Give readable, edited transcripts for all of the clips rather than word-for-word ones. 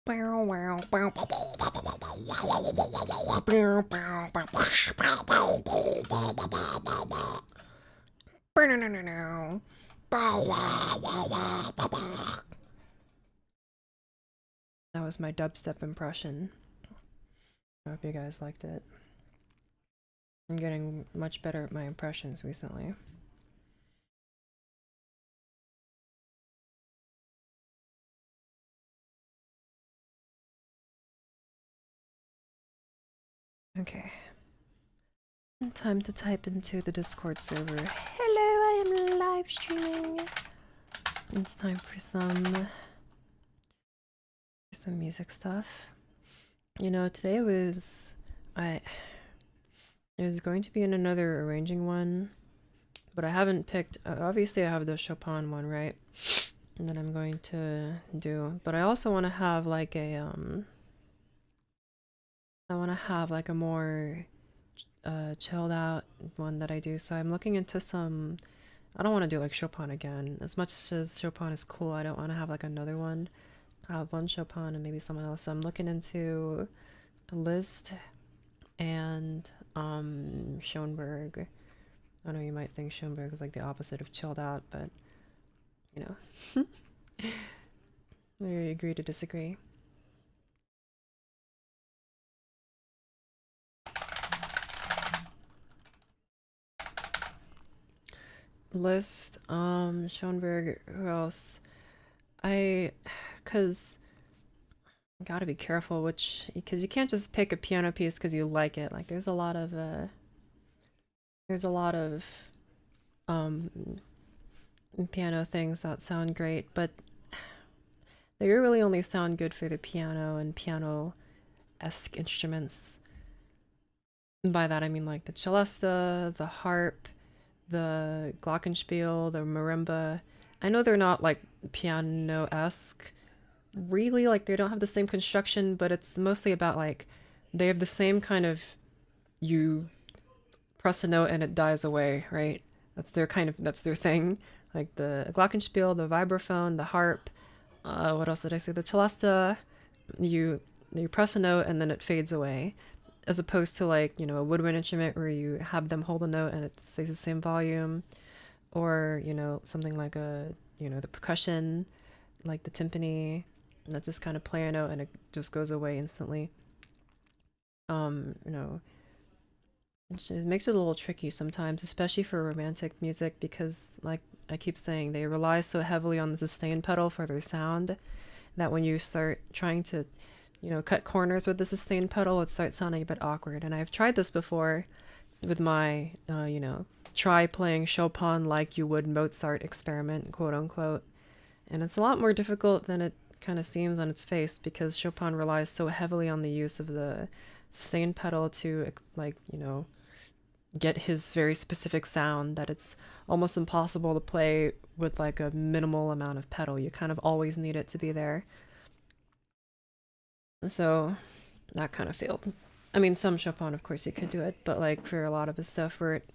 That was my dubstep impression. I hope you guys liked it. I'm getting much better at my impressions recently. Okay. Time to type into the Discord server. Hello, I am live streaming. It's time for some music stuff. You know, today was there's going to be another arranging one, but I haven't picked. Obviously, I have the Chopin one, right? That I'm going to do, but I also want to have like a I want to have like a more chilled out one that I do. So I'm looking into some. I don't want to do like Chopin again. As much as Chopin is cool, I don't want to have like another one. I have one Chopin and maybe someone else. So I'm looking into Liszt and Schoenberg. I know you might think Schoenberg is like the opposite of chilled out, but you know, we agree to disagree. Liszt, Schoenberg, who else? Cause gotta be careful because you can't just pick a piano piece because you like it. Like there's a lot of piano things that sound great, but they really only sound good for the piano and piano-esque instruments. And by that I mean like the celesta, the harp, the glockenspiel, the marimba. I know they're not like piano-esque, really, like they don't have the same construction, but it's mostly about like they have the same kind of, you press a note and it dies away, right? That's their thing. Like the glockenspiel, the vibraphone, the harp, what else did I say? The celesta, you press a note and then it fades away. As opposed to like, you know, a woodwind instrument where you have them hold a note and it stays the same volume. Or, you know, something like the percussion, like the timpani, that just kind of play a note and it just goes away instantly. You know, it makes it a little tricky sometimes, especially for romantic music, because like I keep saying, they rely so heavily on the sustain pedal for their sound that when you start trying to, you know, cut corners with the sustain pedal, it starts sounding a bit awkward. And I've tried this before with my, you know, try playing Chopin like you would Mozart experiment, quote unquote. And it's a lot more difficult than it kind of seems on its face, because Chopin relies so heavily on the use of the sustain pedal to, like, you know, get his very specific sound that it's almost impossible to play with like a minimal amount of pedal. You kind of always need it to be there. So that kind of failed. I mean, some Chopin, of course, you could do it, but like for a lot of his stuff where it,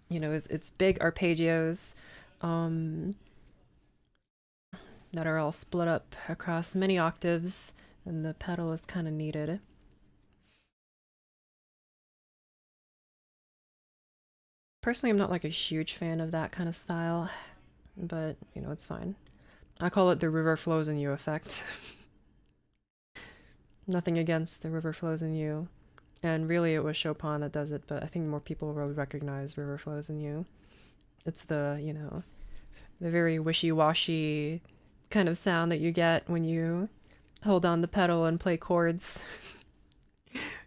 you know, it's big arpeggios that are all split up across many octaves, and the pedal is kind of needed. Personally, I'm not like a huge fan of that kind of style, but you know, it's fine. I call it the river flows in you effect. Nothing against the river flows in you. And really it was Chopin that does it, but I think more people will recognize river flows in you. It's the, you know, the very wishy-washy kind of sound that you get when you hold on the pedal and play chords.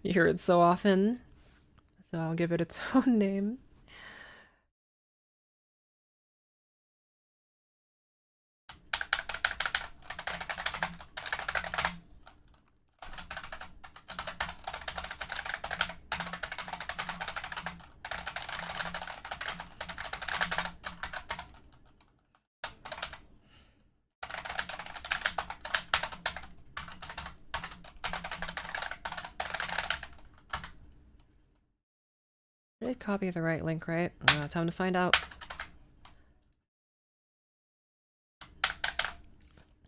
You hear it so often, so I'll give it its own name. I did copy the right link, right? Time to find out.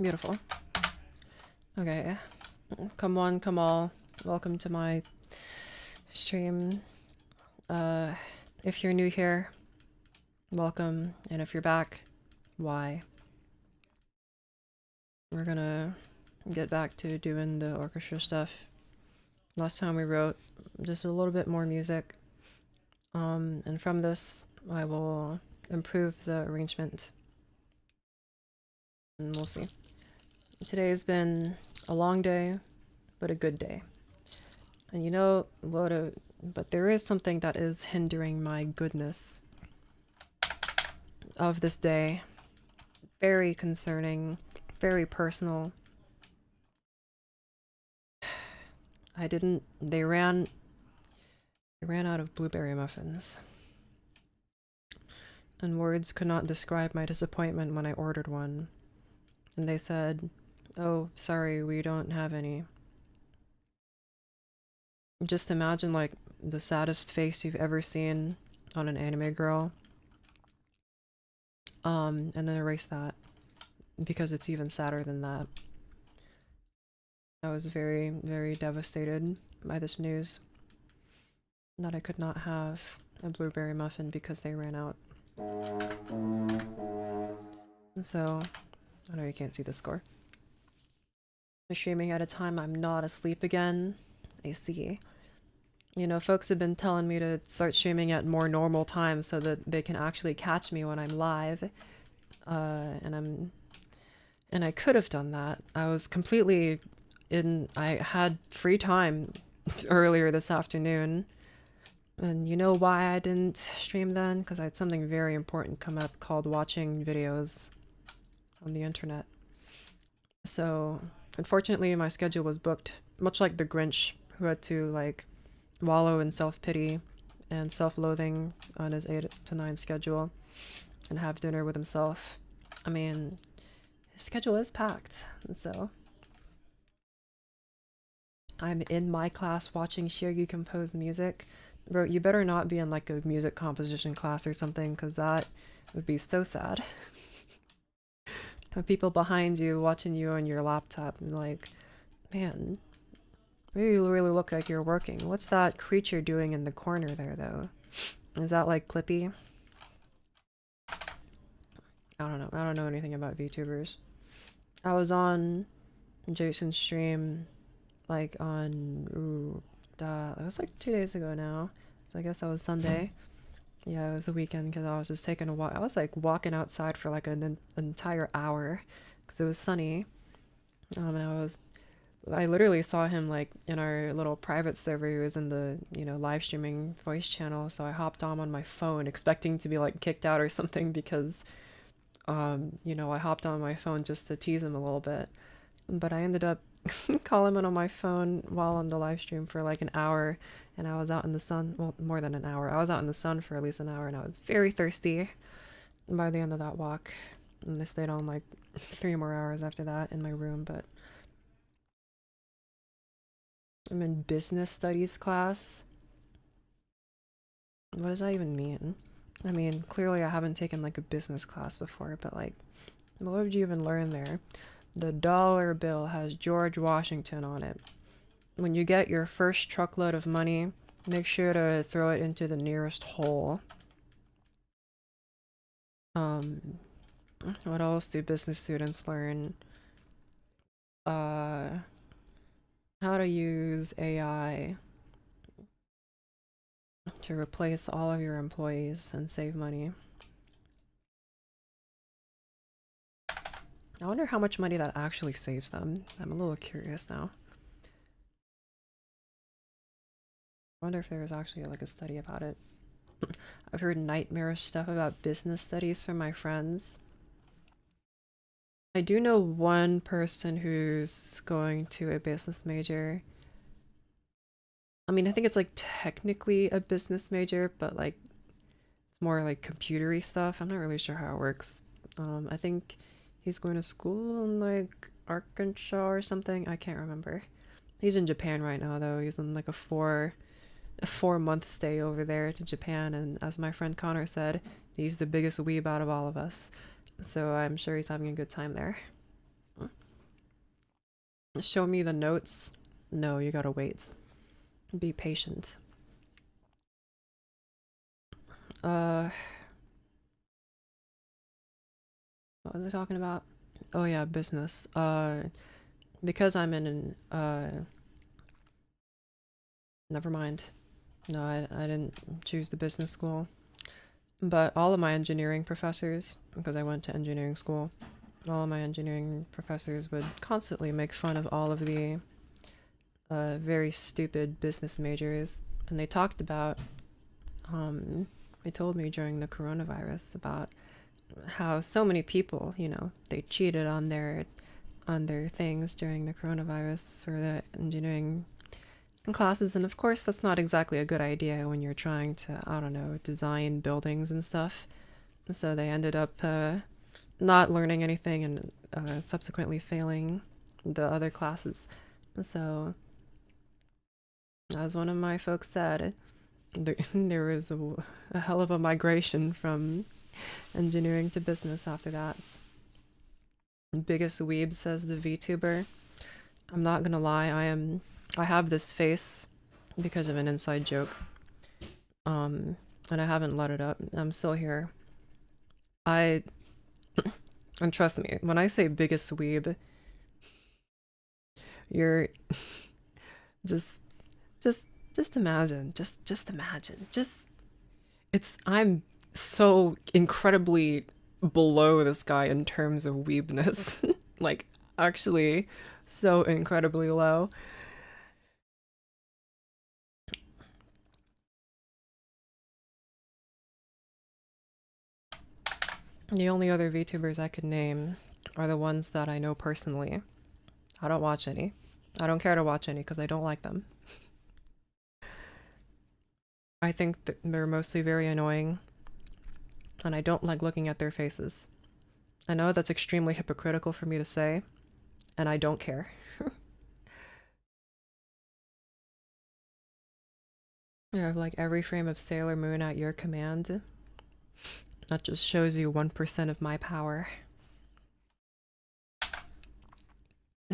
Beautiful. Okay. Come one, come all. Welcome to my stream. If you're new here, welcome. And if you're back, why? We're gonna get back to doing the orchestra stuff. Last time we wrote just a little bit more music. And from this, I will improve the arrangement. And we'll see. Today's been a long day, but a good day. And you know what? But there is something that is hindering my goodness of this day. Very concerning, very personal. They ran out of blueberry muffins. And words could not describe my disappointment when I ordered one. And they said, "Oh, sorry, we don't have any." Just imagine like the saddest face you've ever seen on an anime girl. And then erase that because it's even sadder than that. I was very, very devastated by this news that I could not have a blueberry muffin because they ran out. So, I know you can't see the score. I'm streaming at a time I'm not asleep again. I see. You know, folks have been telling me to start streaming at more normal times so that they can actually catch me when I'm live. And I could have done that. I was completely I had free time earlier this afternoon. And you know why I didn't stream then? Because I had something very important come up called watching videos on the internet. So, unfortunately, my schedule was booked, much like the Grinch, who had to, like, wallow in self-pity and self-loathing on his 8 to 9 schedule and have dinner with himself. I mean, his schedule is packed, so... I'm in my class watching Shirgi compose music. Bro, you better not be in like a music composition class or something, because that would be so sad. Have people behind you watching you on your laptop and like, man, you really look like you're working. What's that creature doing in the corner there, though? Is that like Clippy? I don't know. I don't know anything about VTubers. I was on Jason's stream like on it was like 2 days ago now, so I guess that was Sunday. Yeah, it was a weekend because I was just taking a walk. I was like walking outside for like an entire hour because it was sunny. And I literally saw him like in our little private server. He was in the, you know, live streaming voice channel, so I hopped on my phone expecting to be like kicked out or something because you know, I hopped on my phone just to tease him a little bit, but I ended up calling him on my phone while on the live stream for like an hour, and I was out in the sun. Well, more than an hour. I was out in the sun for at least an hour, and I was very thirsty by the end of that walk. And I stayed on like 3 more hours after that in my room, but I'm in business studies class. What does that even mean? I mean, clearly I haven't taken like a business class before, but like, what would you even learn there? The dollar bill has George Washington on it. When you get your first truckload of money, make sure to throw it into the nearest hole. What else do business students learn? How to use AI to replace all of your employees and save money. I wonder how much money that actually saves them. I'm a little curious now. I wonder if there was actually like a study about it. I've heard nightmarish stuff about business studies from my friends. I do know one person who's going to a business major. I mean, I think it's like technically a business major, but like it's more like computery stuff. I'm not really sure how it works. I think he's going to school in like Arkansas or something. I can't remember. He's in Japan right now though. He's on like a 4-month stay over there to Japan, and as my friend Connor said, he's the biggest weeb out of all of us. So I'm sure he's having a good time there. Show me the notes. No, you gotta wait. Be patient. What was I talking about? Oh yeah, business. Because I'm in an, never mind. No, I didn't choose the business school. But all of my engineering professors, because I went to engineering school, all of my engineering professors would constantly make fun of all of the very stupid business majors. And they talked about, they told me during the coronavirus about how so many people, you know, they cheated on their things during the coronavirus for the engineering classes. And of course, that's not exactly a good idea when you're trying to, I don't know, design buildings and stuff. So they ended up not learning anything and subsequently failing the other classes. So, as one of my folks said, there was a hell of a migration from engineering to business after that. Biggest weeb, says the VTuber. I'm not gonna lie, I have this face because of an inside joke. And I haven't let it up. I'm still here. And trust me, when I say biggest weeb, you're just just just imagine. Just imagine. I'm so incredibly below this guy in terms of weebness. Like, actually so incredibly low. The only other VTubers I could name are the ones that I know personally. I don't watch any. I don't care to watch any because I don't like them. I think that they're mostly very annoying, and I don't like looking at their faces. I know that's extremely hypocritical for me to say, and I don't care. You have like every frame of Sailor Moon at your command. That just shows you 1% of my power.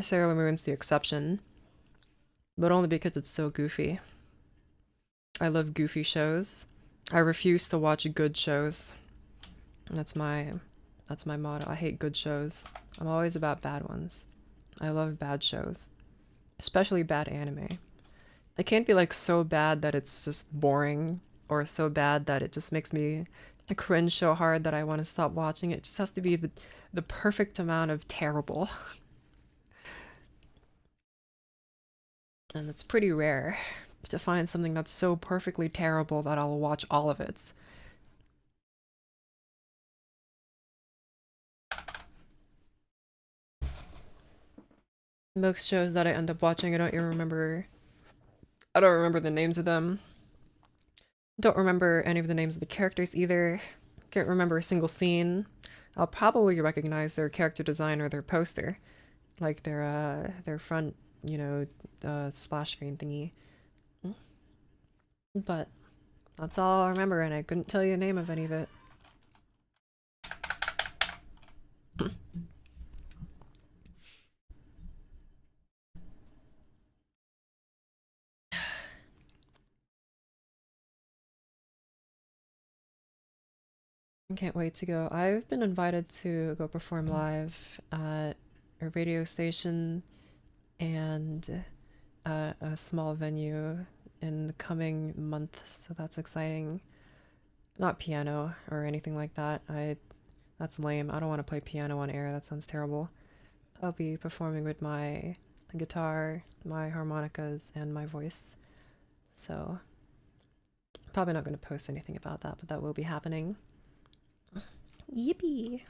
Sailor Moon's the exception, but only because it's so goofy. I love goofy shows. I refuse to watch good shows. That's my motto. I hate good shows. I'm always about bad ones. I love bad shows, especially bad anime. It can't be like so bad that it's just boring or so bad that it just makes me cringe so hard that I want to stop watching it. It just has to be the perfect amount of terrible. And it's pretty rare to find something that's so perfectly terrible that I'll watch all of it. Most shows that I end up watching, I don't remember the names of them. Don't remember any of the names of the characters either. Can't remember a single scene. I'll probably recognize their character design or their poster, like their front, you know, splash screen thingy. But that's all I remember, and I couldn't tell you the name of any of it. I can't wait to go. I've been invited to go perform live at a radio station and a small venue in the coming month, so that's exciting. Not piano or anything like that. That's lame. I don't want to play piano on air. That sounds terrible. I'll be performing with my guitar, my harmonicas, and my voice. So, probably not going to post anything about that, but that will be happening. Yippee!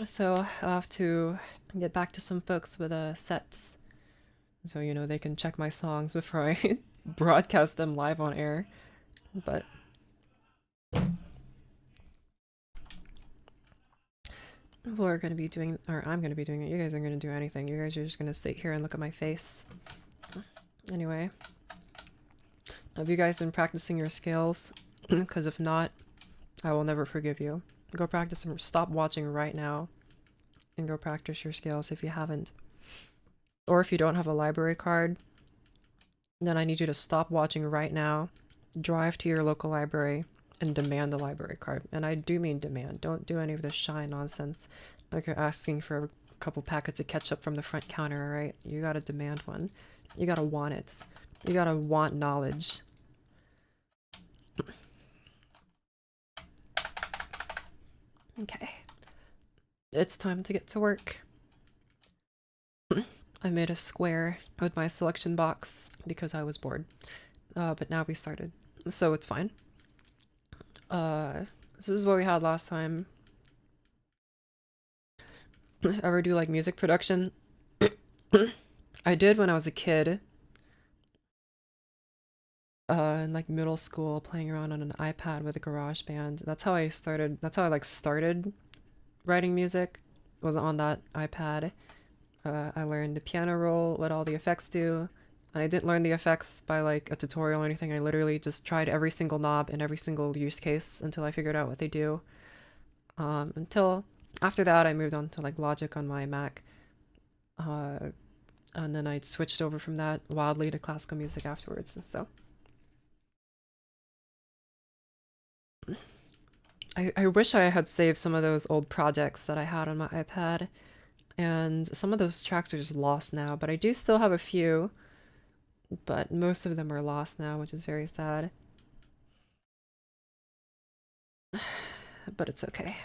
So, I'll have to get back to some folks with sets. So, you know, they can check my songs before I broadcast them live on air. But we're gonna be doing, or I'm gonna be doing it. You guys aren't gonna do anything. You guys are just gonna sit here and look at my face. Anyway, have you guys been practicing your scales? Because if not, I will never forgive you. Go practice them. Stop watching right now and go practice your scales if you haven't. Or if you don't have a library card, then I need you to stop watching right now, drive to your local library, and demand a library card. And I do mean demand. Don't do any of this shy nonsense like you're asking for a couple packets of ketchup from the front counter, alright? You gotta demand one. You gotta want it. You gotta want knowledge. Okay. It's time to get to work. I made a square with my selection box because I was bored. But now we started, so it's fine. This is what we had last time. Ever do like music production? I did when I was a kid. In like middle school, playing around on an iPad with a garage band. That's how I started. That's how I like started writing music. Was on that iPad. I learned the piano roll, what all the effects do. And I didn't learn the effects by like a tutorial or anything. I literally just tried every single knob in every single use case until I figured out what they do. Until after that, I moved on to like Logic on my Mac. And then I switched over from that wildly to classical music afterwards. So I wish I had saved some of those old projects that I had on my iPad. And some of those tracks are just lost now, but I do still have a few. But most of them are lost now, which is very sad. But it's okay.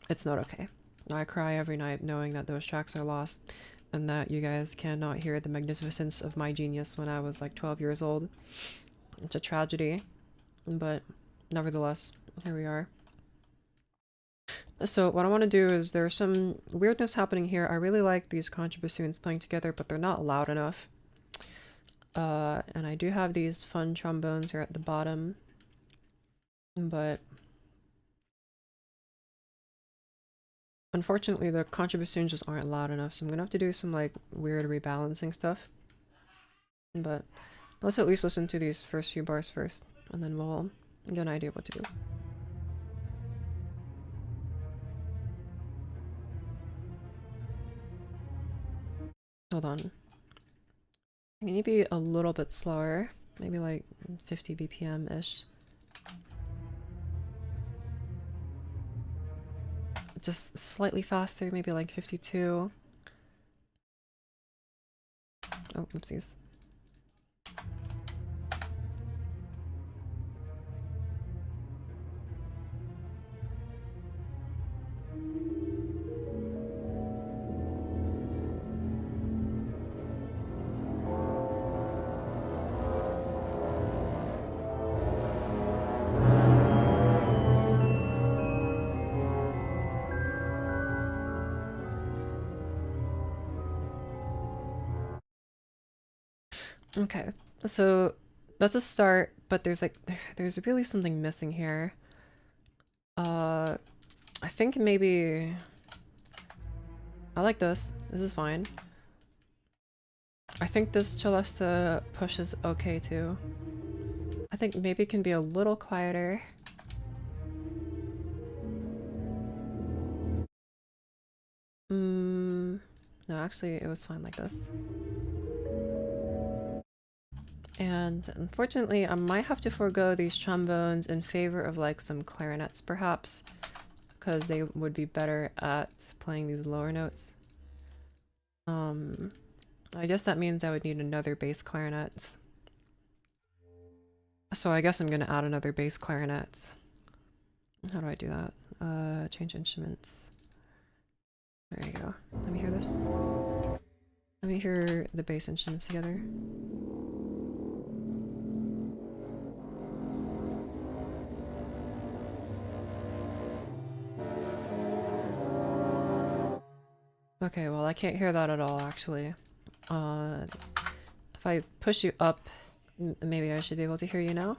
It's not okay. I cry every night knowing that those tracks are lost and that you guys cannot hear the magnificence of my genius when I was like 12 years old. It's a tragedy, but nevertheless, here we are. So what I want to do is there's some weirdness happening here. I really like these contrabassoons playing together, but they're not loud enough. And I do have these fun trombones here at the bottom, but unfortunately the contrabassoons just aren't loud enough, so I'm gonna have to do some like weird rebalancing stuff. But let's at least listen to these first few bars first, and then we'll get an idea of what to do. Hold on. Can you be a little bit slower? Maybe like 50 BPM-ish. Just slightly faster, maybe like 52. Oh, oopsies. Okay, so that's a start, but there's really something missing here. I think maybe I like this. This is fine. I think this celesta push is okay too. I think maybe it can be a little quieter. No, actually it was fine like this. And unfortunately, I might have to forego these trombones in favor of like some clarinets perhaps, because they would be better at playing these lower notes. I guess that means I would need another bass clarinet. So I guess I'm gonna add another bass clarinet. How do I do that? Change instruments. There you go. Let me hear this. Let me hear the bass instruments together. Okay, well I can't hear that at all actually. If I push you up, maybe I should be able to hear you now?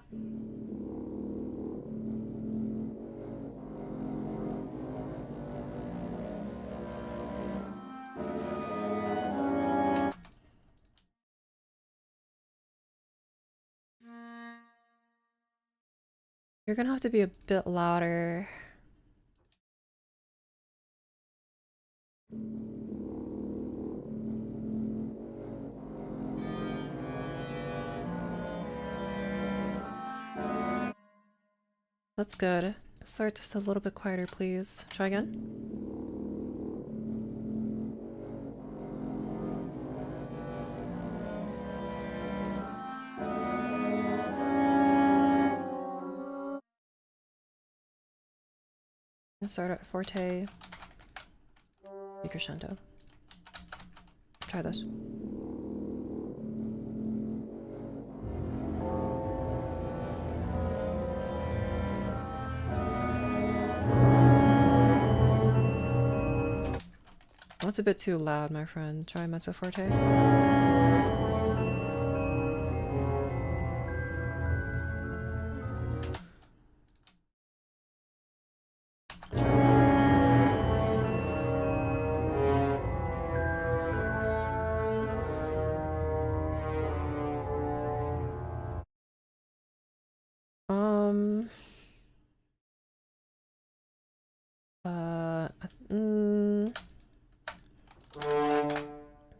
You're gonna have to be a bit louder. That's good. Start just a little bit quieter, please. Try again. Start at forte, crescendo. Try this. That's a bit too loud, my friend. Try mezzo forte.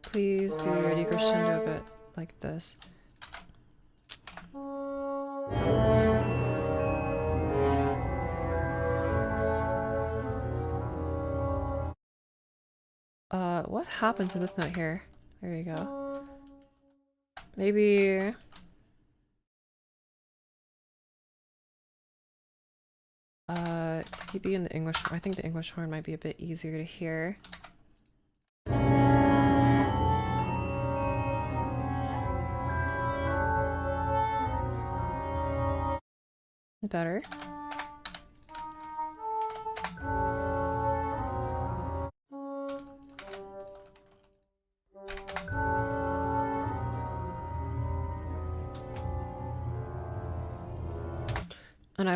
Please do your decrescendo a bit like this. What happened to this note here? There you go. Maybe... could you be in the English? I think the English horn might be a bit easier to hear. Better. And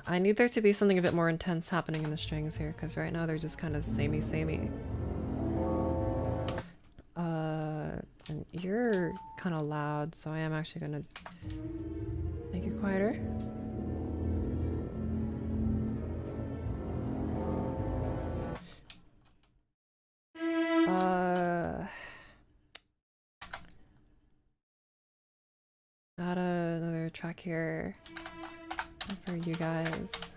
I need there to be something a bit more intense happening in the strings here, because right now they're just kind of samey. And you're kind of loud, so I am actually gonna make it quieter. Add another track here for you guys.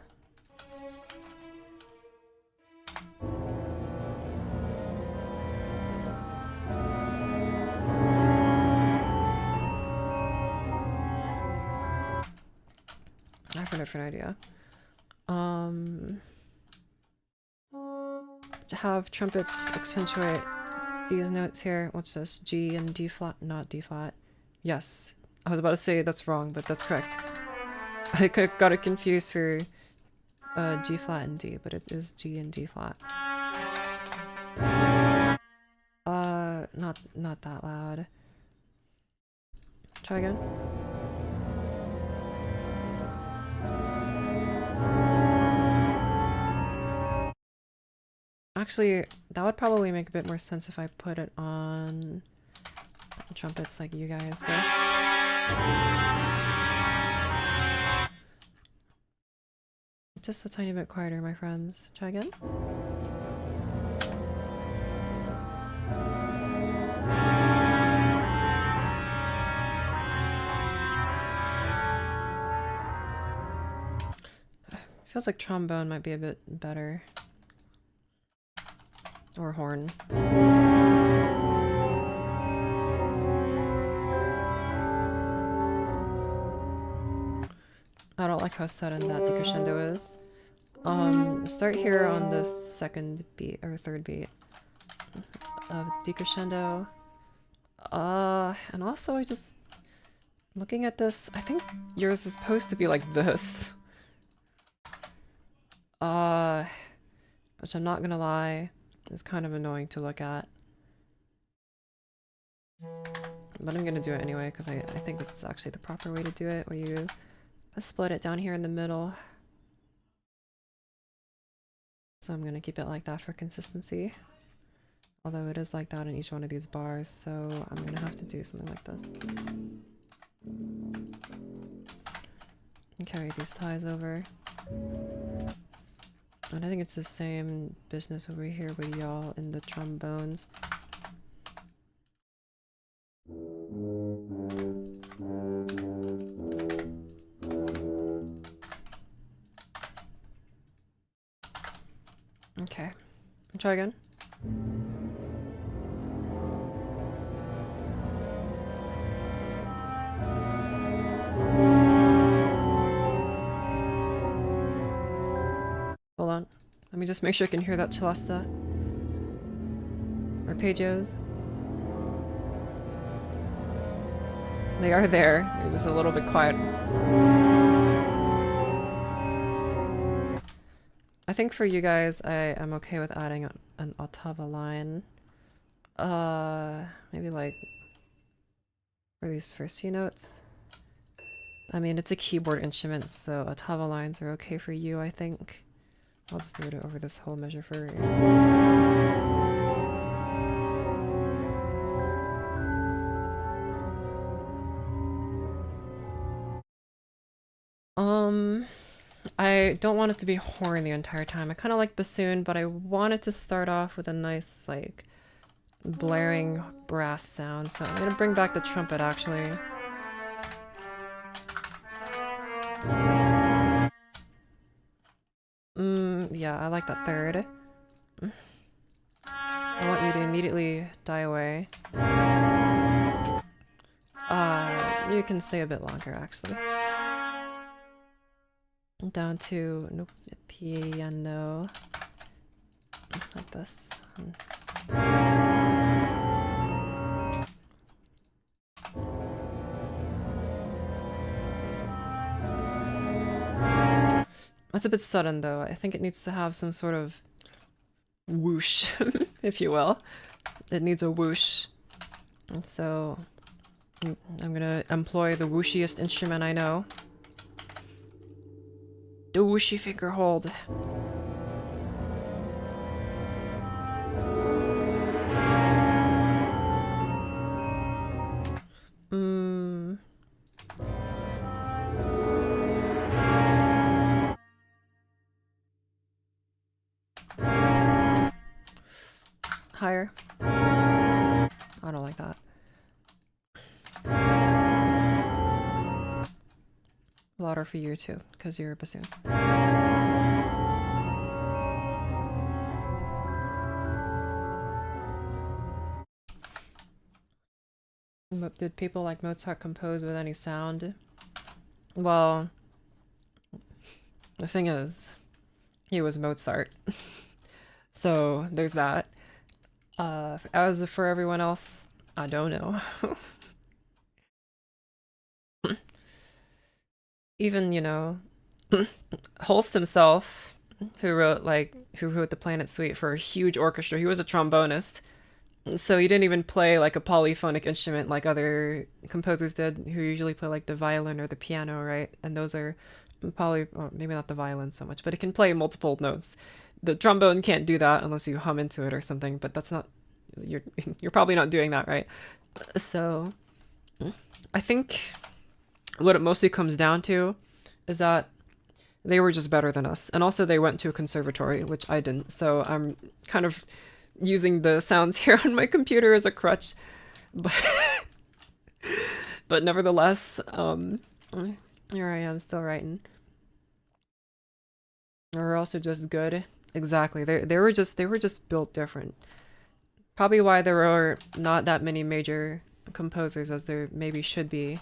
I have a different idea. To have trumpets accentuate these notes here. What's this? G and D flat, not D flat. Yes. I was about to say that's wrong, but that's correct. I got it confused for G flat and D, but it is G and D flat. Not that loud. Try again. Actually, that would probably make a bit more sense if I put it on trumpets like you guys do. Just a tiny bit quieter, my friends. Try again. Feels like trombone might be a bit better. Or horn. I don't like how sudden that decrescendo is. Start here on the second beat, or third beat of decrescendo. And also I just... Looking at this, I think yours is supposed to be like this. Which I'm not gonna lie, is kind of annoying to look at. But I'm gonna do it anyway, because I think this is actually the proper way to do it, where you split it down here in the middle. So I'm gonna keep it like that for consistency. Although it is like that in each one of these bars, so I'm gonna have to do something like this. And carry these ties over. And I think it's the same business over here with y'all in the trombones. Okay, try again. Hold on. Let me just make sure I can hear that celesta. Arpeggios. They are there. They're just a little bit quiet. I think for you guys, I'm okay with adding an ottava line. Maybe like for these first few notes. I mean, it's a keyboard instrument, so ottava lines are okay for you, I think. I'll just do it over this whole measure for you. I don't want it to be horn the entire time. I kind of like bassoon, but I want it to start off with a nice, like, blaring brass sound. So I'm gonna bring back the trumpet, actually. Yeah, I like that third. I want you to immediately die away. You can stay a bit longer, actually. Down to, nope, piano. Like this. That's a bit sudden, though. I think it needs to have some sort of whoosh, if you will. It needs a whoosh. And so I'm gonna employ the whooshiest instrument I know. The whooshy finger hold. Higher. I don't like that. Louder for you too, because you're a bassoon. Did people like Mozart compose with any sound? Well, the thing is, he was Mozart. So there's that. As for everyone else, I don't know. Even, you know, Holst himself, who wrote the Planet Suite for a huge orchestra, he was a trombonist. So he didn't even play like a polyphonic instrument like other composers did, who usually play like the violin or the piano, right? And those are or maybe not the violin so much, but it can play multiple notes. The trombone can't do that unless you hum into it or something, but that's not, you're probably not doing that, right? So I think what it mostly comes down to is that they were just better than us. And also they went to a conservatory, which I didn't. So I'm kind of using the sounds here on my computer as a crutch. But nevertheless, here I am still writing. We're also just good. Exactly. They were just built different. Probably why there are not that many major composers as there maybe should be.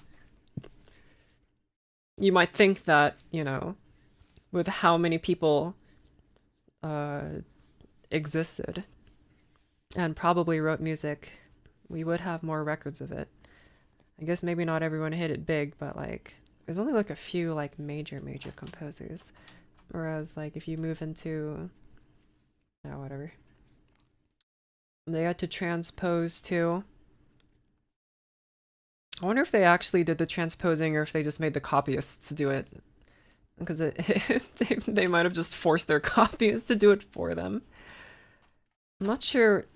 You might think that, you know, with how many people existed and probably wrote music, we would have more records of it. I guess maybe not everyone hit it big, but like there's only like a few like major composers. Whereas like if you move into whatever. They had to transpose too. I wonder if they actually did the transposing or if they just made the copyists do it. Because they might have just forced their copyists to do it for them. I'm not sure.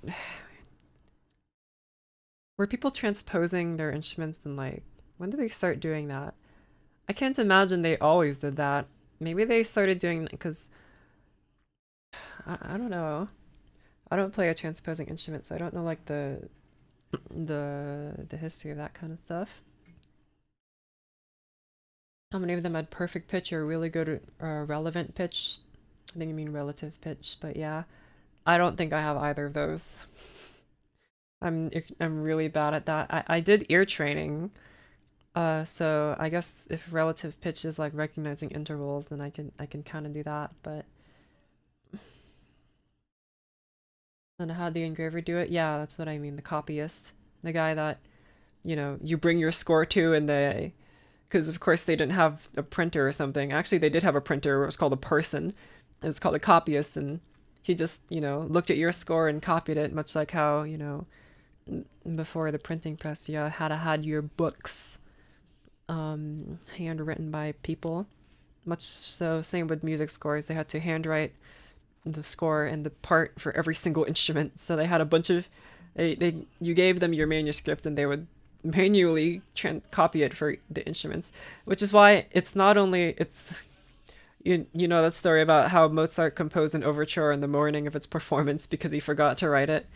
Were people transposing their instruments and like, when did they start doing that? I can't imagine they always did that. Maybe they started doing that because I don't know. I don't play a transposing instrument, so I don't know like the history of that kind of stuff. How many of them had perfect pitch or really good relevant pitch? I think you mean relative pitch, but yeah. I don't think I have either of those. I'm really bad at that. I did ear training, so I guess if relative pitch is like recognizing intervals, then I can kind of do that. But then how the engraver do it? Yeah, that's what I mean. The copyist, the guy that you bring your score to, and they because of course they didn't have a printer or something. Actually, they did have a printer. It was called a person. It's called a copyist, and he just looked at your score and copied it, much like how before the printing press, you had your books handwritten by people. Much so, same with music scores. They had to handwrite the score and the part for every single instrument. So they had a bunch of you gave them your manuscript and they would manually copy it for the instruments, which is why it's not only it's you know that story about how Mozart composed an overture in the morning of its performance because he forgot to write it.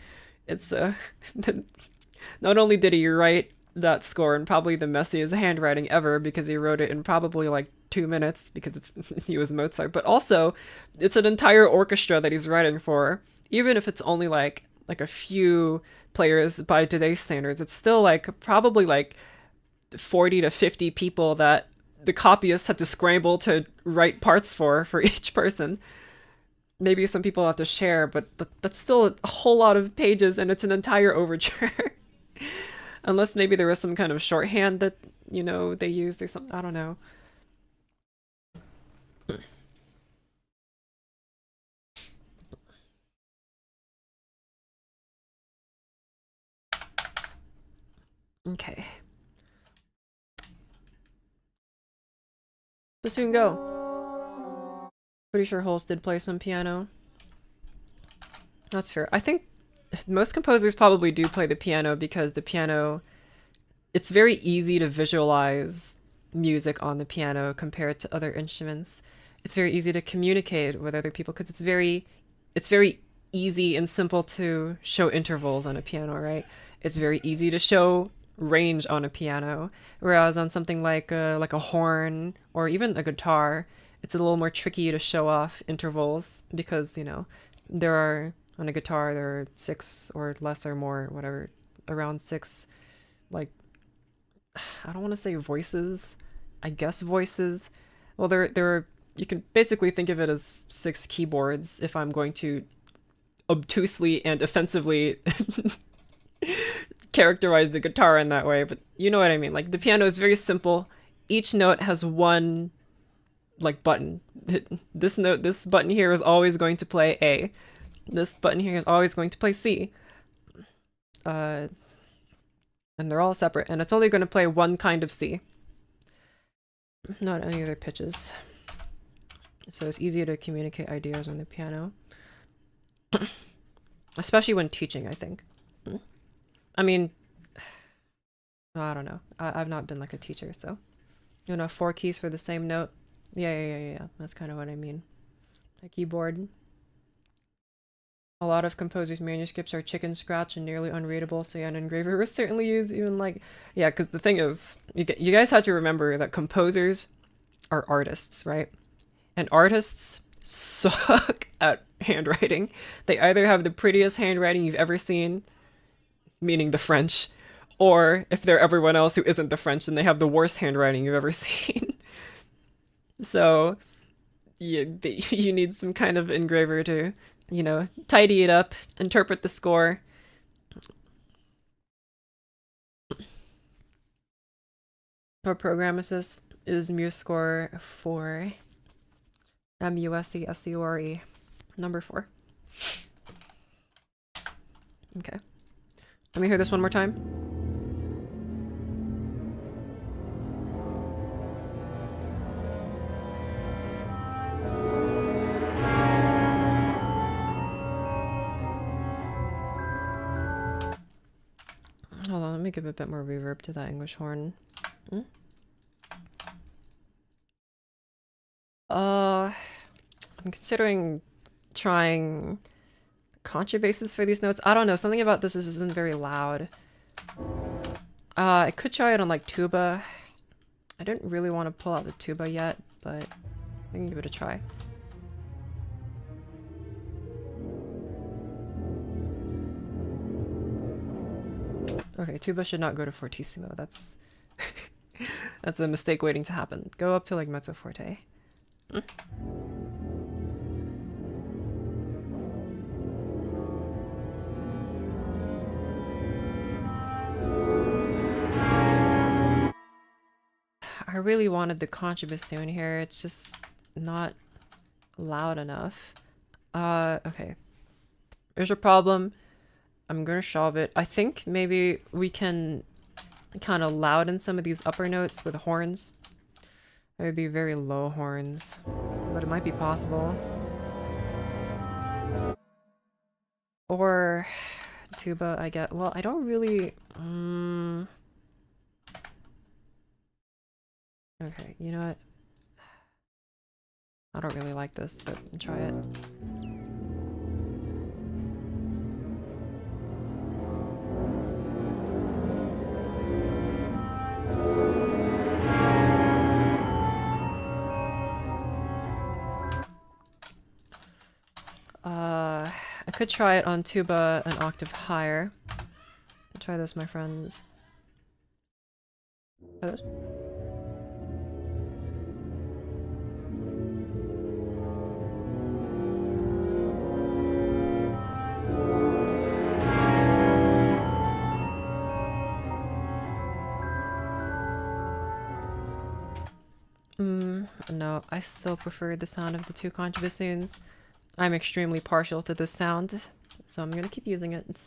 It's not only did he write that score in probably the messiest handwriting ever because he wrote it in probably like 2 minutes because he was Mozart, but also it's an entire orchestra that he's writing for. Even if it's only like a few players by today's standards, it's still like probably like 40 to 50 people that the copyist had to scramble to write parts for each person. Maybe some people have to share, but that's still a whole lot of pages, and it's an entire overture. Unless maybe there was some kind of shorthand that they used or something. I don't know. Okay. Bassoon, go. Pretty sure Holst did play some piano. That's fair. I think most composers probably do play the piano because the piano, it's very easy to visualize music on the piano compared to other instruments. It's very easy to communicate with other people because it's very easy and simple to show intervals on a piano, right? It's very easy to show range on a piano, whereas on something like a horn or even a guitar, it's a little more tricky to show off intervals because there are on a guitar there are six or less or more, whatever, around six, like I don't want to say voices, I guess voices. Well, there are, you can basically think of it as six keyboards if I'm going to obtusely and offensively characterize the guitar in that way, but you know what I mean. Like the piano is very simple. Each note has one like button. This button here is always going to play A. This button here is always going to play C. And they're all separate, and it's only going to play one kind of C, not any other pitches. So it's easier to communicate ideas on the piano. Especially when teaching, I think. I mean, I don't know. I've not been like a teacher, so. 4 keys for the same note. Yeah. That's kind of what I mean. A keyboard. A lot of composers' manuscripts are chicken scratch and nearly unreadable, so yeah, an engraver was certainly used even like... Yeah, because the thing is, you guys have to remember that composers are artists, right? And artists suck at handwriting. They either have the prettiest handwriting you've ever seen, meaning the French, or if they're everyone else who isn't the French, then they have the worst handwriting you've ever seen. So you need some kind of engraver to, tidy it up, interpret the score. Or program assist is MuseScore for MUSCSCORE, number 4. Okay. Let me hear this one more time. Hold on, let me give a bit more reverb to that English horn. I'm considering trying contrabasses for these notes. I don't know, something about this isn't very loud. I could try it on like tuba. I didn't really want to pull out the tuba yet, but I can give it a try. Okay, tuba should not go to fortissimo. That's that's a mistake waiting to happen. Go up to like mezzo forte. I really wanted the contrabassoon here. It's just not loud enough. Okay. There's a problem. I'm gonna solve it. I think maybe we can kind of louden some of these upper notes with horns. It would be very low horns, but it might be possible. Or tuba, I get. Well, I don't really. Okay, you know what? I don't really like this, but try it. I could try it on tuba an octave higher. Try this, my friends. Try this. No, I still prefer the sound of the two contrabassoons. I'm extremely partial to this sound, so I'm gonna keep using it.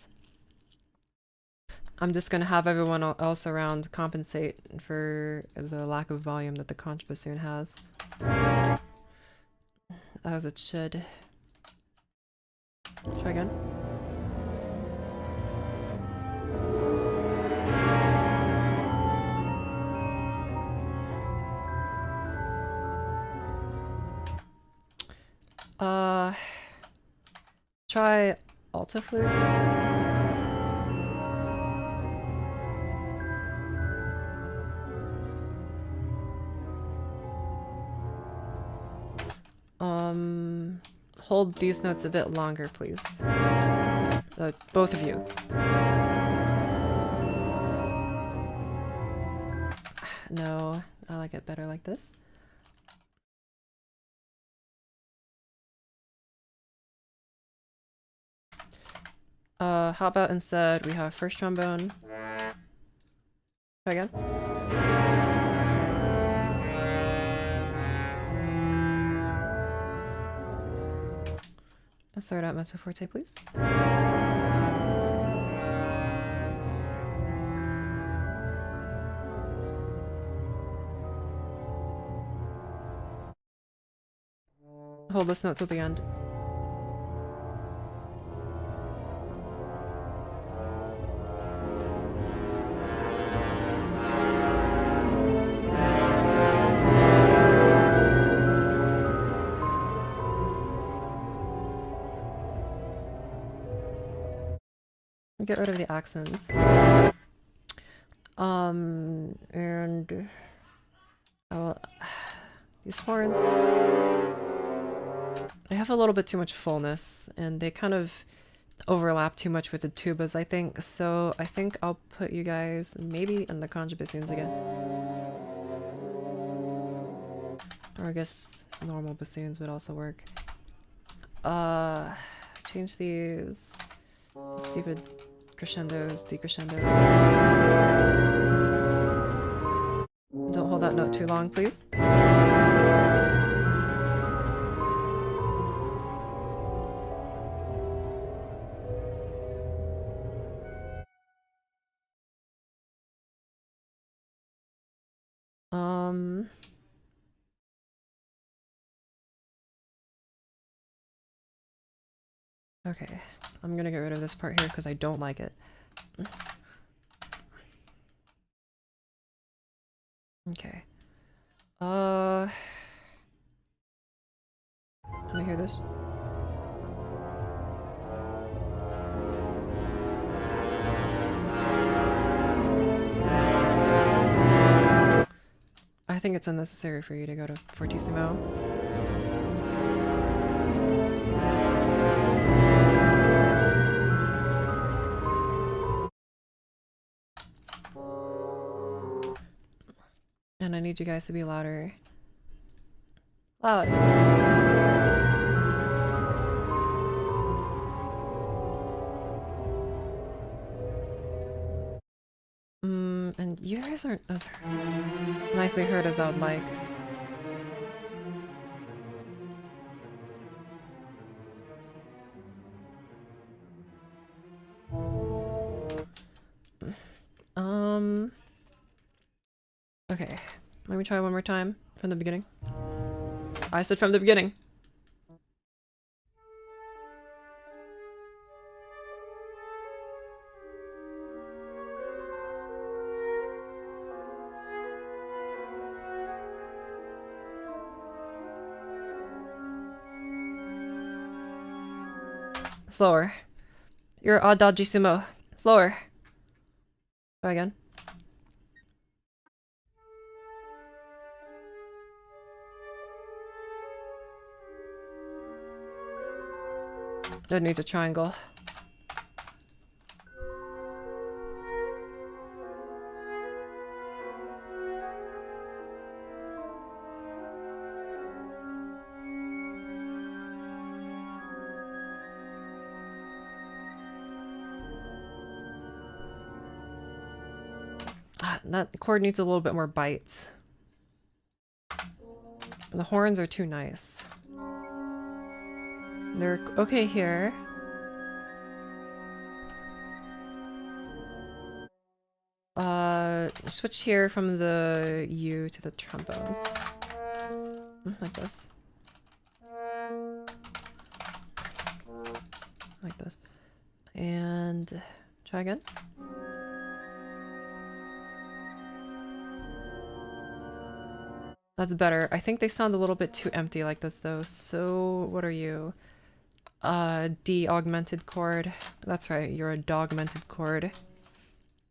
I'm just gonna have everyone else around compensate for the lack of volume that the contrabassoon has. As it should. Try again. Try alto flute. Hold these notes a bit longer, please. Both of you. No, I like it better like this. How about instead we have first trombone. Try again. Let's start out mezzo forte, please. Hold this note till the end. Get rid of the accents. And these horns, they have a little bit too much fullness, and they kind of overlap too much with the tubas, I think. So I think I'll put you guys maybe in the contrabassoons again. Or I guess normal bassoons would also work. Change these stupid crescendos, decrescendos. Don't hold that note too long, please. Okay, I'm gonna get rid of this part here because I don't like it. Okay. Can I hear this? think it's unnecessary for you to go to Fortissimo. And I need you guys to be louder. Loud. And you guys aren't as nicely heard as I would like. Okay. Let me try one more time from the beginning. I said from the beginning. Slower. You're adagissimo. Slower. Try again. That needs a triangle. That chord needs a little bit more bites. The horns are too nice. They're okay here. Switch here from the U to the trombones. Like this. Like this. And try again. That's better. I think they sound a little bit too empty like this though. So what are you? D augmented chord. That's right, you're a dogmented chord.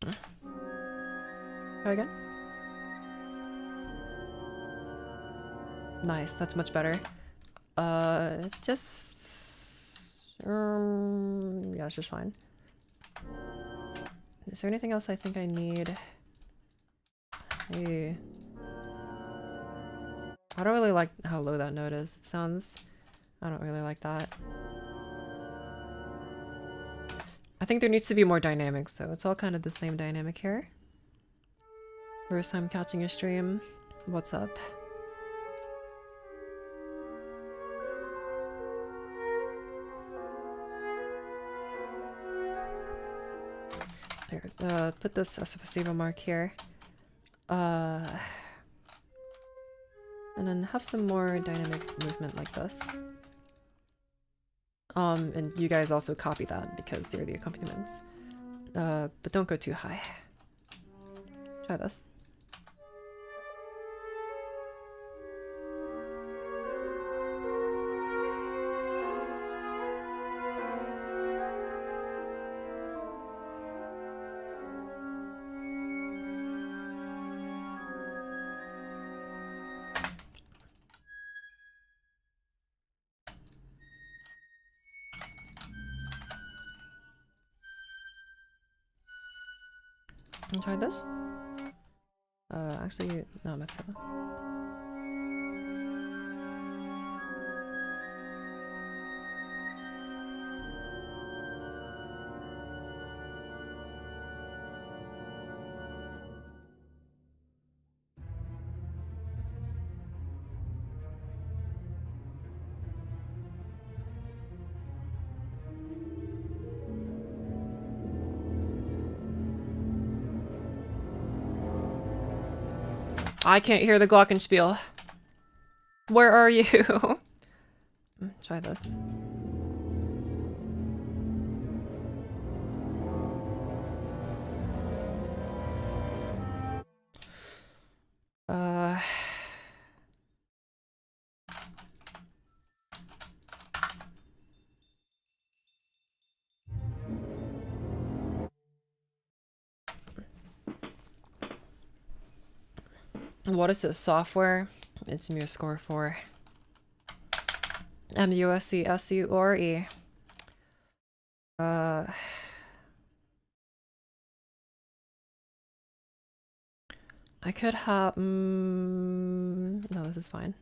Try again. Nice, that's much better. Yeah, it's just fine. Is there anything else I think I need? Hey. I don't really like how low that note is. It sounds... I don't really like that. I think there needs to be more dynamics though. It's all kind of the same dynamic here. First time catching a stream. What's up? Here, put this as a placebo mark here. And then have some more dynamic movement like this. And you guys also copy that because they're the accompaniments. But don't go too high. Try this. And try this. Actually, no, that's it. I can't hear the glockenspiel. Where are you? Try this. What is this software? It's MuseScore 4. MUSCSURE. I could have... no, this is fine.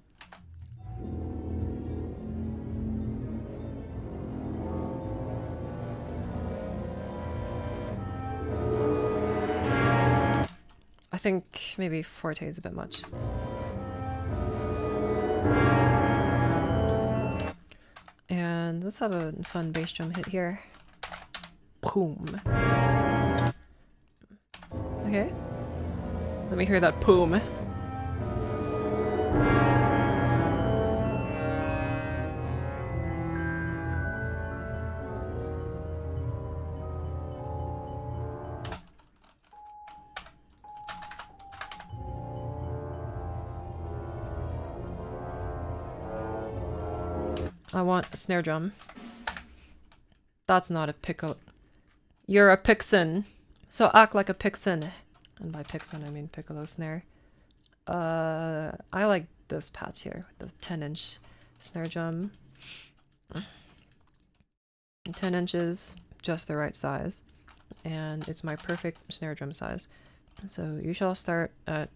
I think maybe forte is a bit much. And let's have a fun bass drum hit here. Boom. Okay. Let me hear that boom. I want a snare drum. That's not a pickle. You're a pixin. So act like a pixin. And by pixin, I mean piccolo snare. I like this patch here, the 10-inch snare drum. 10 inches, just the right size. And it's my perfect snare drum size. So you shall start at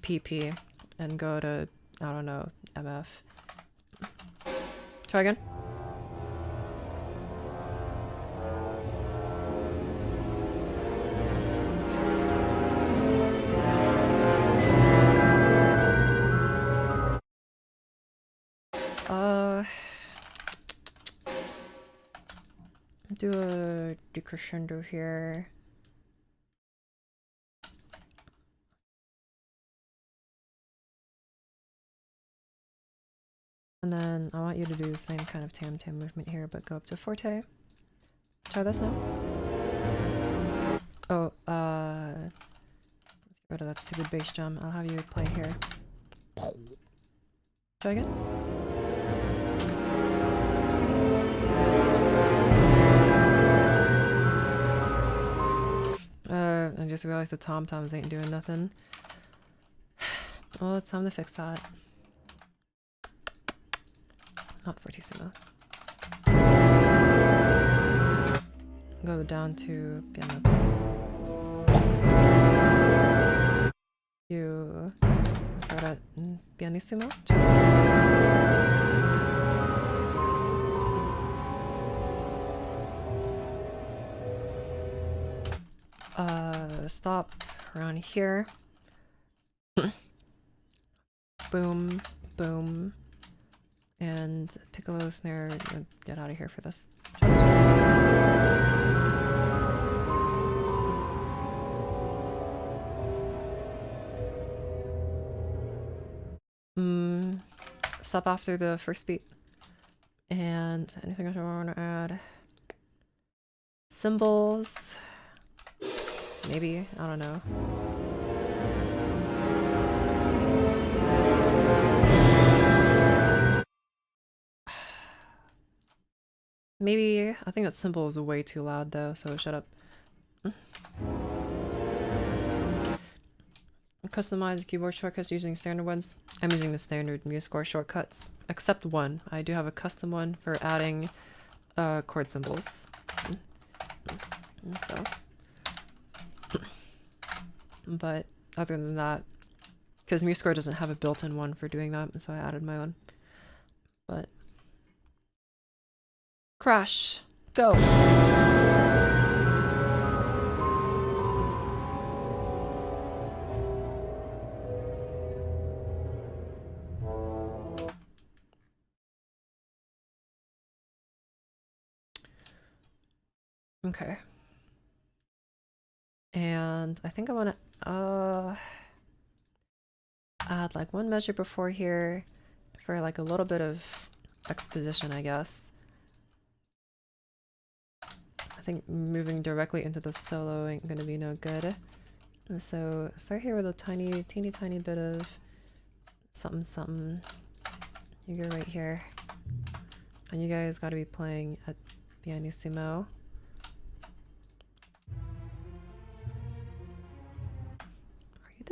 PP and go to, I don't know, MF. Try again. Do a decrescendo here. And then I want you to do the same kind of tam-tam movement here, but go up to forte. Try this now. Oh, let's get rid of that stupid bass drum. I'll have you play here. Try again. I just realized the tom-toms ain't doing nothing. Well, it's time to fix that. Not fortissimo. Go down to piano, please. You start at pianissimo. Stop around here. Boom, boom. And piccolo snare, get out of here for this. Stop after the first beat. And anything else I want to add? Cymbals. Maybe, I don't know. Maybe, I think that cymbal is way too loud though, so shut up. Customize keyboard shortcuts using standard ones. I'm using the standard MuseScore shortcuts, except one. I do have a custom one for adding chord symbols. So, but other than that, because MuseScore doesn't have a built-in one for doing that, so I added my own. But crash, go. Okay. And I think I want to add like one measure before here for like a little bit of exposition, I guess. I think moving directly into the solo ain't gonna be no good. And so start here with a teeny tiny bit of something something. You go right here. And you guys gotta be playing at pianissimo.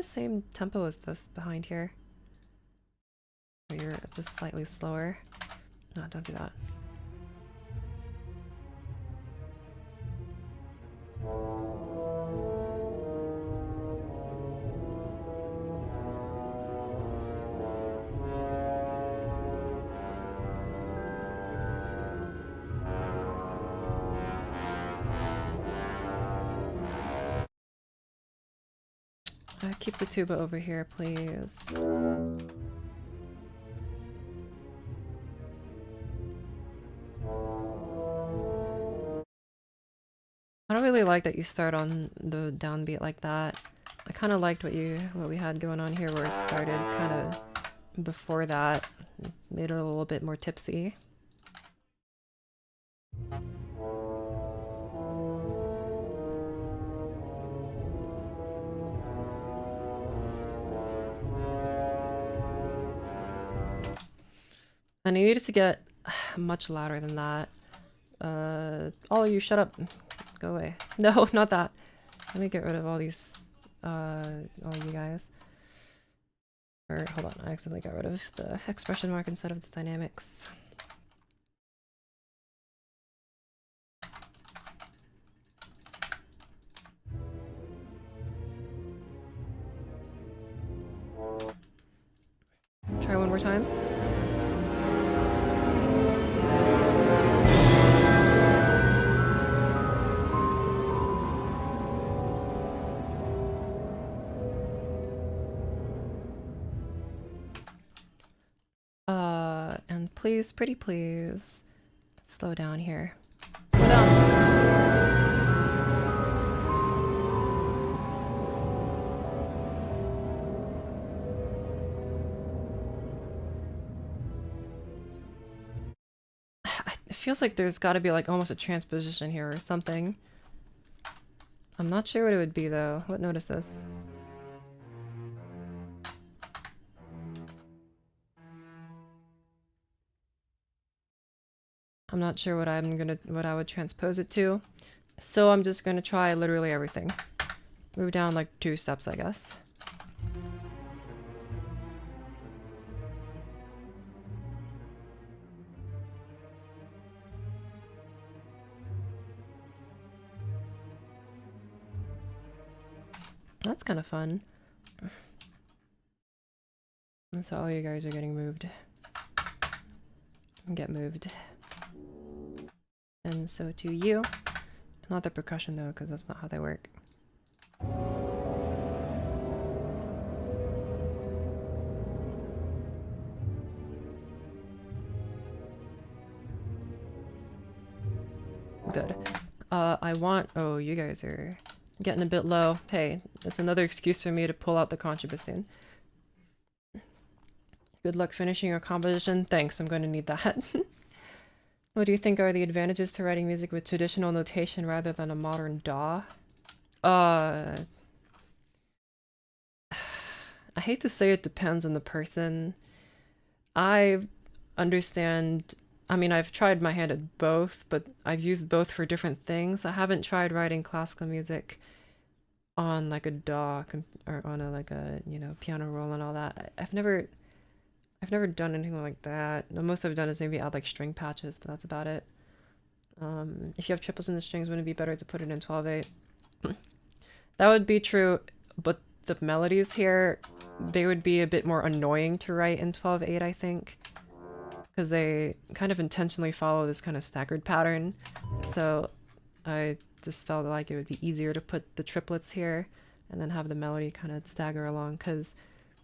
the same tempo as this behind here. Or you're just slightly slower. No, don't do that. Keep the tuba over here, please. I don't really like that you start on the downbeat like that. I kind of liked what we had going on here, where it started kind of before that, made it a little bit more tipsy. And I needed to get much louder than that. All of you, shut up. Go away. No, not that. Let me get rid of all these, all you guys. Or, hold on, I accidentally got rid of the expression mark instead of the dynamics. Try one more time. And please, pretty please, slow down here. Slow down. It feels like there's got to be like almost a transposition here or something. I'm not sure what it would be though. What note is this? I'm not sure what I would transpose it to. So I'm just gonna try literally everything. Move down like 2 steps, I guess. That's kind of fun. And so all you guys are getting moved. Get moved. And so to you. Not the percussion though, because that's not how they work. Good. Oh, you guys are getting a bit low. Hey, that's another excuse for me to pull out the contrabass. Good luck finishing your composition. Thanks, I'm going to need that. What do you think are the advantages to writing music with traditional notation rather than a modern DAW? I hate to say it depends on the person. I understand... I mean, I've tried my hand at both, but I've used both for different things. I haven't tried writing classical music on like a DAW or on a you know, piano roll and all that. I've never done anything like that. The most I've done is maybe add like string patches, but that's about it. If you have triples in the strings, wouldn't it be better to put it in 12/8? That would be true, but the melodies here, they would be a bit more annoying to write in 12/8, I think. Because they kind of intentionally follow this kind of staggered pattern. So I just felt like it would be easier to put the triplets here and then have the melody kind of stagger along. Because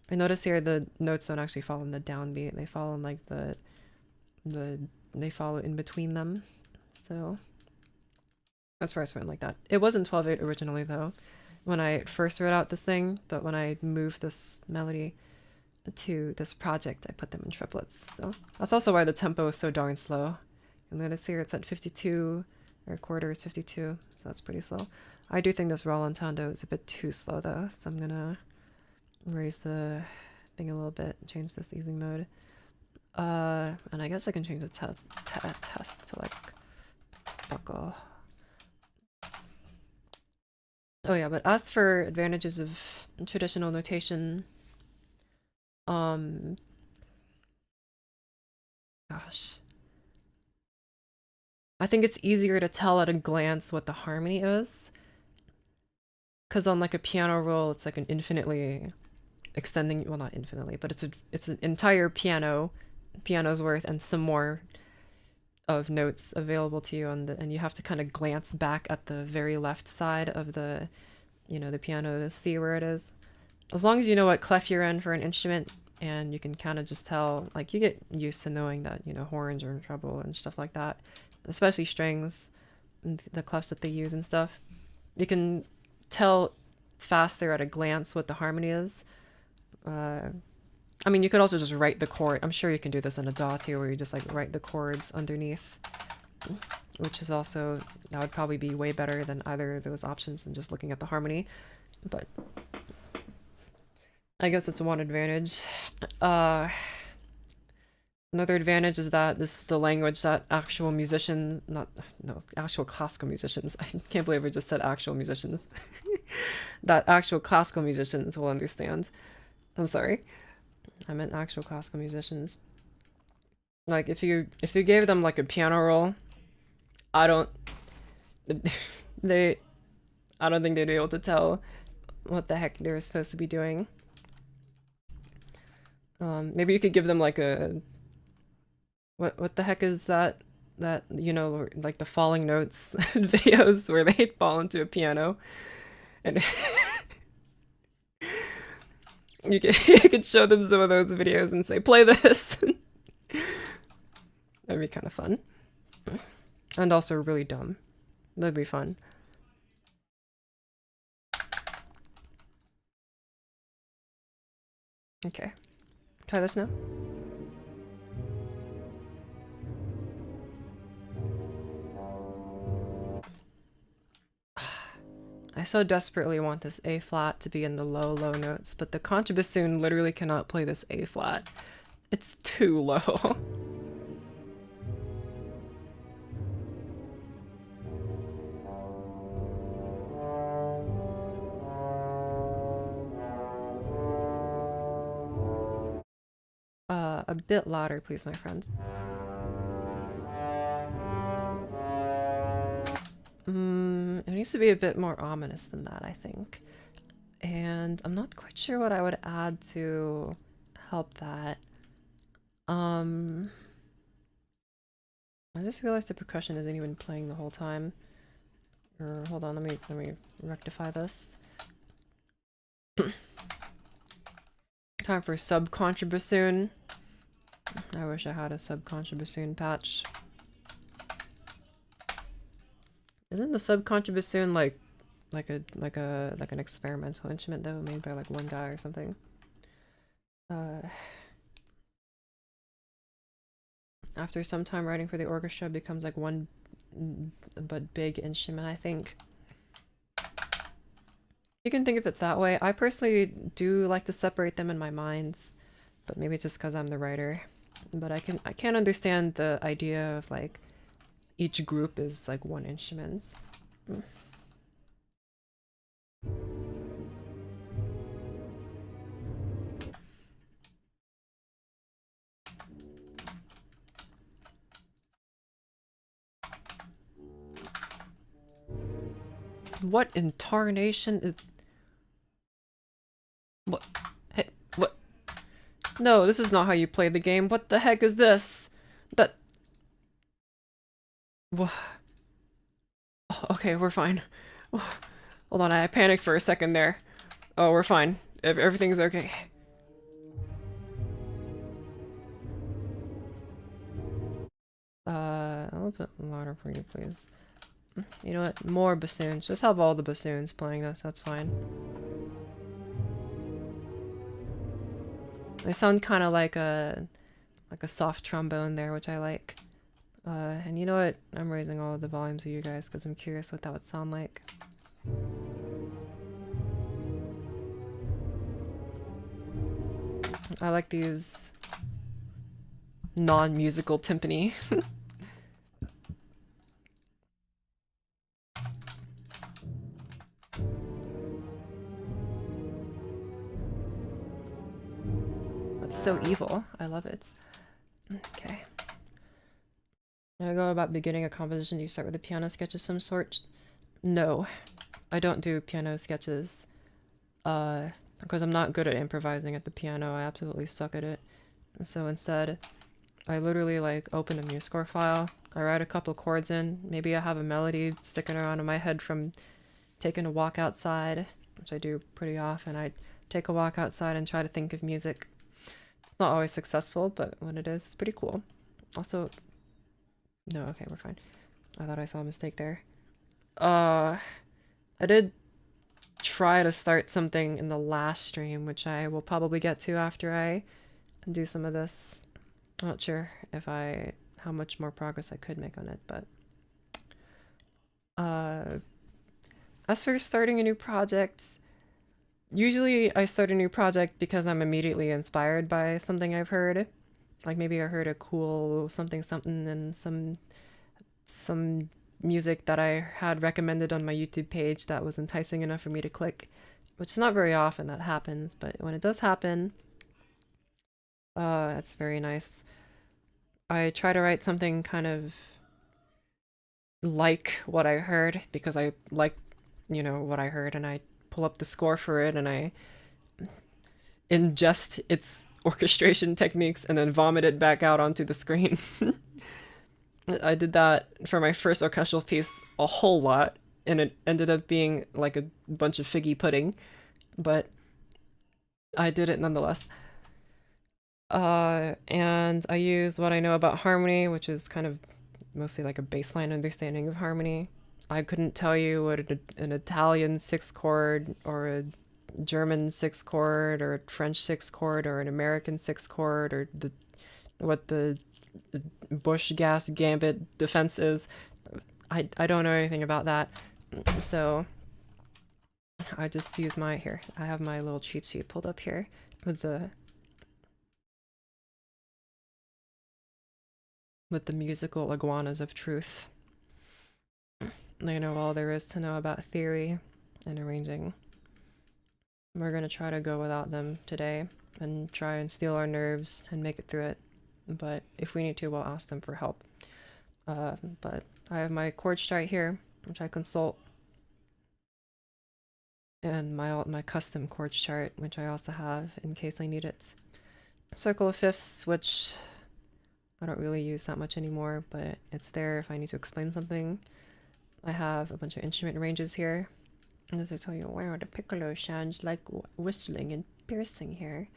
I notice here the notes don't actually follow in the downbeat. They follow in like they follow in between them. So that's where I went like that. It was in 12/8 originally though, when I first wrote out this thing, but when I moved this melody to this project, I put them in triplets. So that's also why the tempo is so darn slow. And notice here it's at 52, or quarter is 52, so that's pretty slow. I do think this rallentando is a bit too slow though, so I'm gonna raise the thing a little bit, change this easing mode. And I guess I can change the test to like buckle. Oh yeah, but as for advantages of traditional notation, um, gosh. I think it's easier to tell at a glance what the harmony is. Because on like a piano roll, it's like an infinitely extending, well not infinitely, but it's an entire piano's worth and some more of notes available to you on the, and you have to kind of glance back at the very left side of the, the piano to see where it is. As long as you know what clef you're in for an instrument, and you can kind of just tell, like you get used to knowing that, horns are in treble and stuff like that, especially strings, the clefs that they use and stuff. You can tell faster at a glance what the harmony is. I mean, you could also just write the chord. I'm sure you can do this in a DAW too, where you just like write the chords underneath, which is also, that would probably be way better than either of those options than just looking at the harmony. But I guess it's one advantage. Another advantage is that this is the language that actual musicians, actual classical musicians, I can't believe I just said actual musicians, that actual classical musicians will understand. I'm sorry. I meant actual classical musicians. Like if you gave them like a piano roll, I don't they I don't think they'd be able to tell what the heck they were supposed to be doing. Maybe you could give them like a what the heck is that like the falling notes videos where they fall into a piano and you could show them some of those videos and say play this. That'd be kind of fun and also really dumb. That'd be fun. Okay, try this now. I so desperately want this A flat to be in the low notes, but the contrabassoon literally cannot play this A flat. It's too low. A bit louder, please, my friends. It needs to be a bit more ominous than that, I think. And I'm not quite sure what I would add to help that. I just realized the percussion isn't even playing the whole time. Or hold on, let me rectify this. Time for sub-contrabassoon. I wish I had a sub-contrabassoon patch. Isn't the sub-contrabassoon like an experimental instrument though, made by like one guy or something? After some time writing for the orchestra, it becomes like one but big instrument, I think. You can think of it that way. I personally do like to separate them in my minds, but maybe it's just because I'm the writer. But I can't understand the idea of like each group is like one instrument. What in tarnation is... What? Hey, what? No, this is not how you play the game. What the heck is this? That... What? Okay, we're fine. Hold on, I panicked for a second there. Oh, we're fine. Everything's okay. A little bit louder for you, please. You know what? More bassoons. Just have all the bassoons playing this, that's fine. They sound kind of like a soft trombone there, which I like. And you know what? I'm raising all of the volumes of you guys because I'm curious what that would sound like. I like these non-musical timpani. It's so evil. I love it. Okay. Now I go about beginning a composition. Do you start with a piano sketch of some sort? No, I don't do piano sketches. Because I'm not good at improvising at the piano. I absolutely suck at it. So instead, I literally like open a MuseScore file. I write a couple chords in. Maybe I have a melody sticking around in my head from taking a walk outside, which I do pretty often. I take a walk outside and try to think of music. It's not always successful, but when it is, it's pretty cool. Also, no, okay, we're fine. I thought I saw a mistake there. I did try to start something in the last stream, which I will probably get to after I do some of this. I'm not sure if how much more progress I could make on it, but as for starting a new project, usually I start a new project because I'm immediately inspired by something I've heard. Like maybe I heard a cool something something and some music that I had recommended on my YouTube page that was enticing enough for me to click, which is not very often that happens, but when it does happen, it's very nice. I try to write something kind of like what I heard because I like, you know, what I heard, and I pull up the score for it and I ingest its orchestration techniques and then vomit it back out onto the screen. I did that for my first orchestral piece a whole lot, and it ended up being like a bunch of figgy pudding, but I did it nonetheless. And I use what I know about harmony, which is kind of mostly like a baseline understanding of harmony. I couldn't tell you what an Italian six chord or a German six chord or a French six chord or an American six chord or what the Bush gas gambit defense is. I don't know anything about that, so I just use I have my little cheat sheet pulled up here with the musical iguanas of truth. They know all there is to know about theory and arranging. We're gonna try to go without them today and try and steal our nerves and make it through it. But if we need to, we'll ask them for help. But I have my chord chart here, which I consult, and my custom chord chart, which I also have in case I need it. Circle of fifths, which I don't really use that much anymore, but it's there if I need to explain something. I have a bunch of instrument ranges here. And as I tell you, wow, the piccolo sounds like whistling and piercing here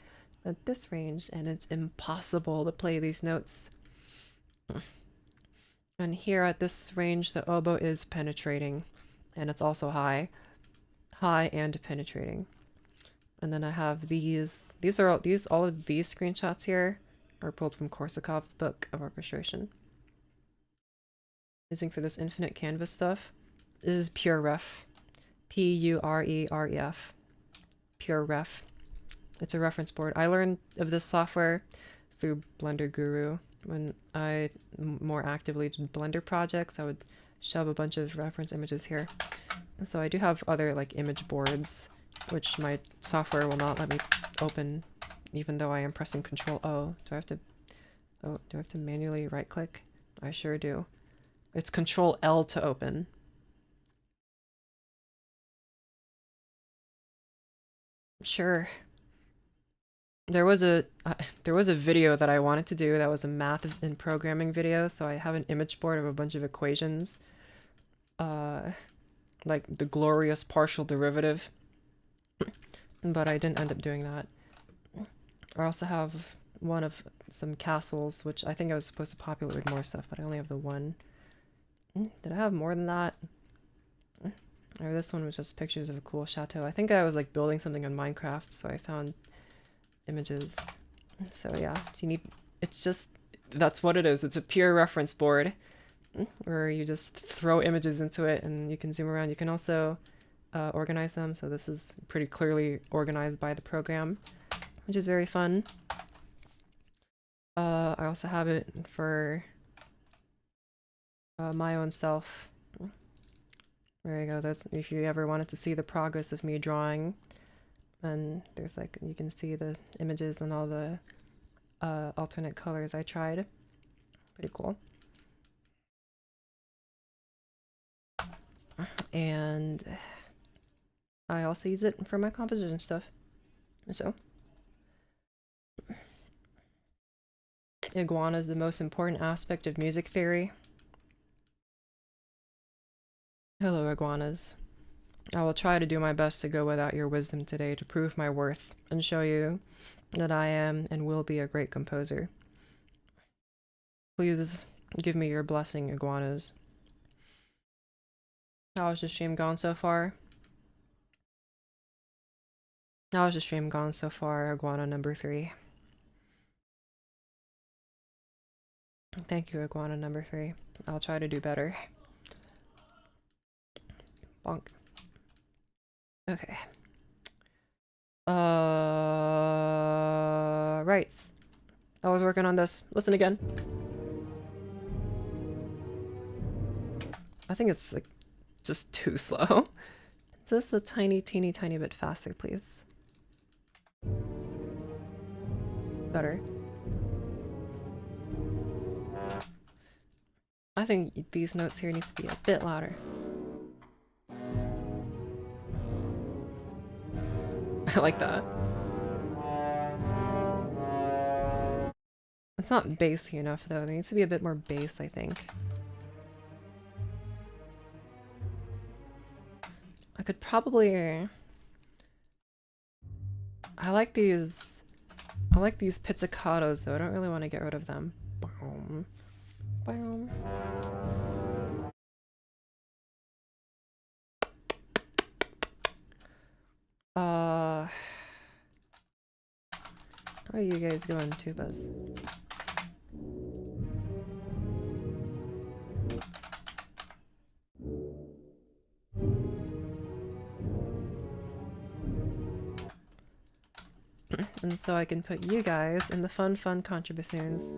at this range, and it's impossible to play these notes. And here at this range, the oboe is penetrating, and it's also high and penetrating. And then I have all of these screenshots here are pulled from Korsakov's book of orchestration. Using for this infinite canvas stuff, this is pure ref. P-U-R-E-R-E-F. Pure ref. It's a reference board. I learned of this software through Blender Guru. When I more actively did Blender projects, I would shove a bunch of reference images here. And so I do have other like image boards, which my software will not let me open, even though I am pressing Control O. Do I have to manually right click? I sure do. It's Control L to open. Sure. There was a video that I wanted to do that was a math and programming video, so I have an image board of a bunch of equations, like the glorious partial derivative, but I didn't end up doing that. I also have one of some castles, which I think I was supposed to populate with more stuff, but I only have the one. Did I have more than that? Or this one was just pictures of a cool chateau. I think I was like building something on Minecraft, so I found images. So yeah, that's what it is. It's a pure reference board where you just throw images into it and you can zoom around. You can also organize them. So this is pretty clearly organized by the program, which is very fun. I also have it for my own self. There you go. If you ever wanted to see the progress of me drawing, then there's like, you can see the images and all the alternate colors I tried. Pretty cool. And I also use it for my composition stuff. So, iguana is the most important aspect of music theory. Hello, iguanas. I will try to do my best to go without your wisdom today to prove my worth and show you that I am and will be a great composer. Please give me your blessing, iguanas. How has the stream gone so far? How has the stream gone so far, iguana number 3? Thank you, iguana number 3. I'll try to do better. Bonk. Okay. Right. I was working on this. Listen again. I think it's like just too slow. Just a tiny, teeny, tiny bit faster, please. Better. I think these notes here needs to be a bit louder. I like that. It's not bassy enough though. There needs to be a bit more bass, I think. I could probably... I like these pizzicatos though. I don't really want to get rid of them. Boom. Boom. How are you guys doing, tubas? And so I can put you guys in the fun contributions.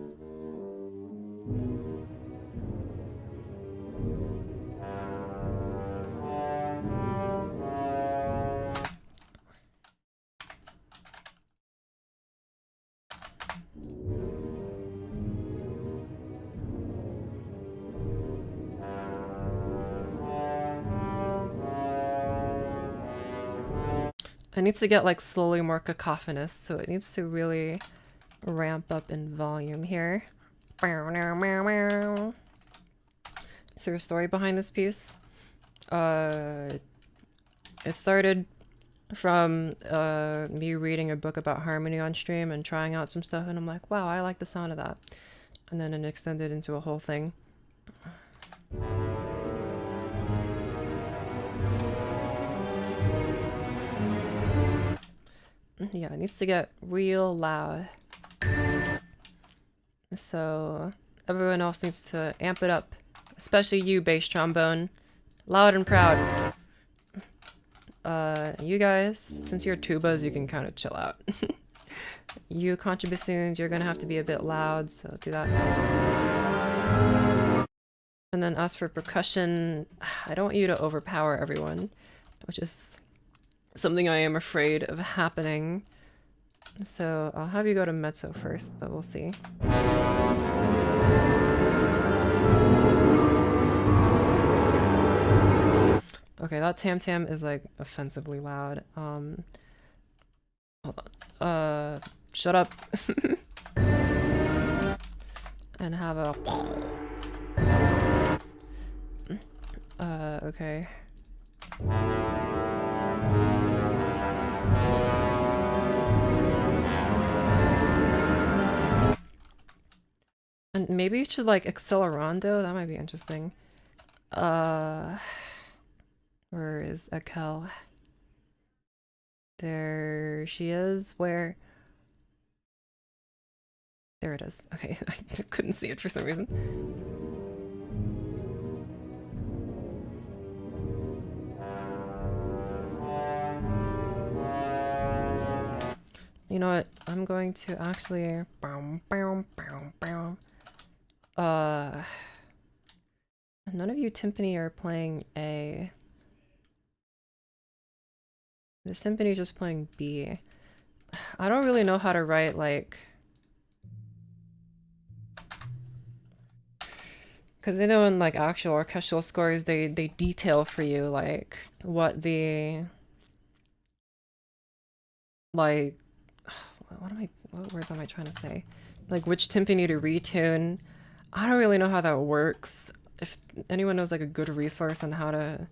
It needs to get like slowly more cacophonous, so it needs to really ramp up in volume here. Is there a story behind this piece? It started from me reading a book about harmony on stream and trying out some stuff, and I'm like, wow, I like the sound of that. And then it extended into a whole thing. Yeah, it needs to get real loud. So everyone else needs to amp it up. Especially you, bass trombone. Loud and proud. You guys, since you're tubas, you can kind of chill out. You contrabassoons, you're gonna have to be a bit loud, so do that. And then as for percussion, I don't want you to overpower everyone, which is something I am afraid of happening. So I'll have you go to mezzo first, but we'll see. Okay, that tam-tam is like offensively loud. Hold on. Shut up. And have a... okay. And maybe you should like accelerando, that might be interesting. Where is Akel? There she is. Where? There it is. Okay, I couldn't see it for some reason. You know what? I'm going to actually... None of you timpani are playing A. The symphony just playing B. I don't really know how to write, like, Because you know in like actual orchestral scores, they detail for you like what the like what words am I trying to say? Like which timpani to retune. I don't really know how that works. If anyone knows like a good resource on how to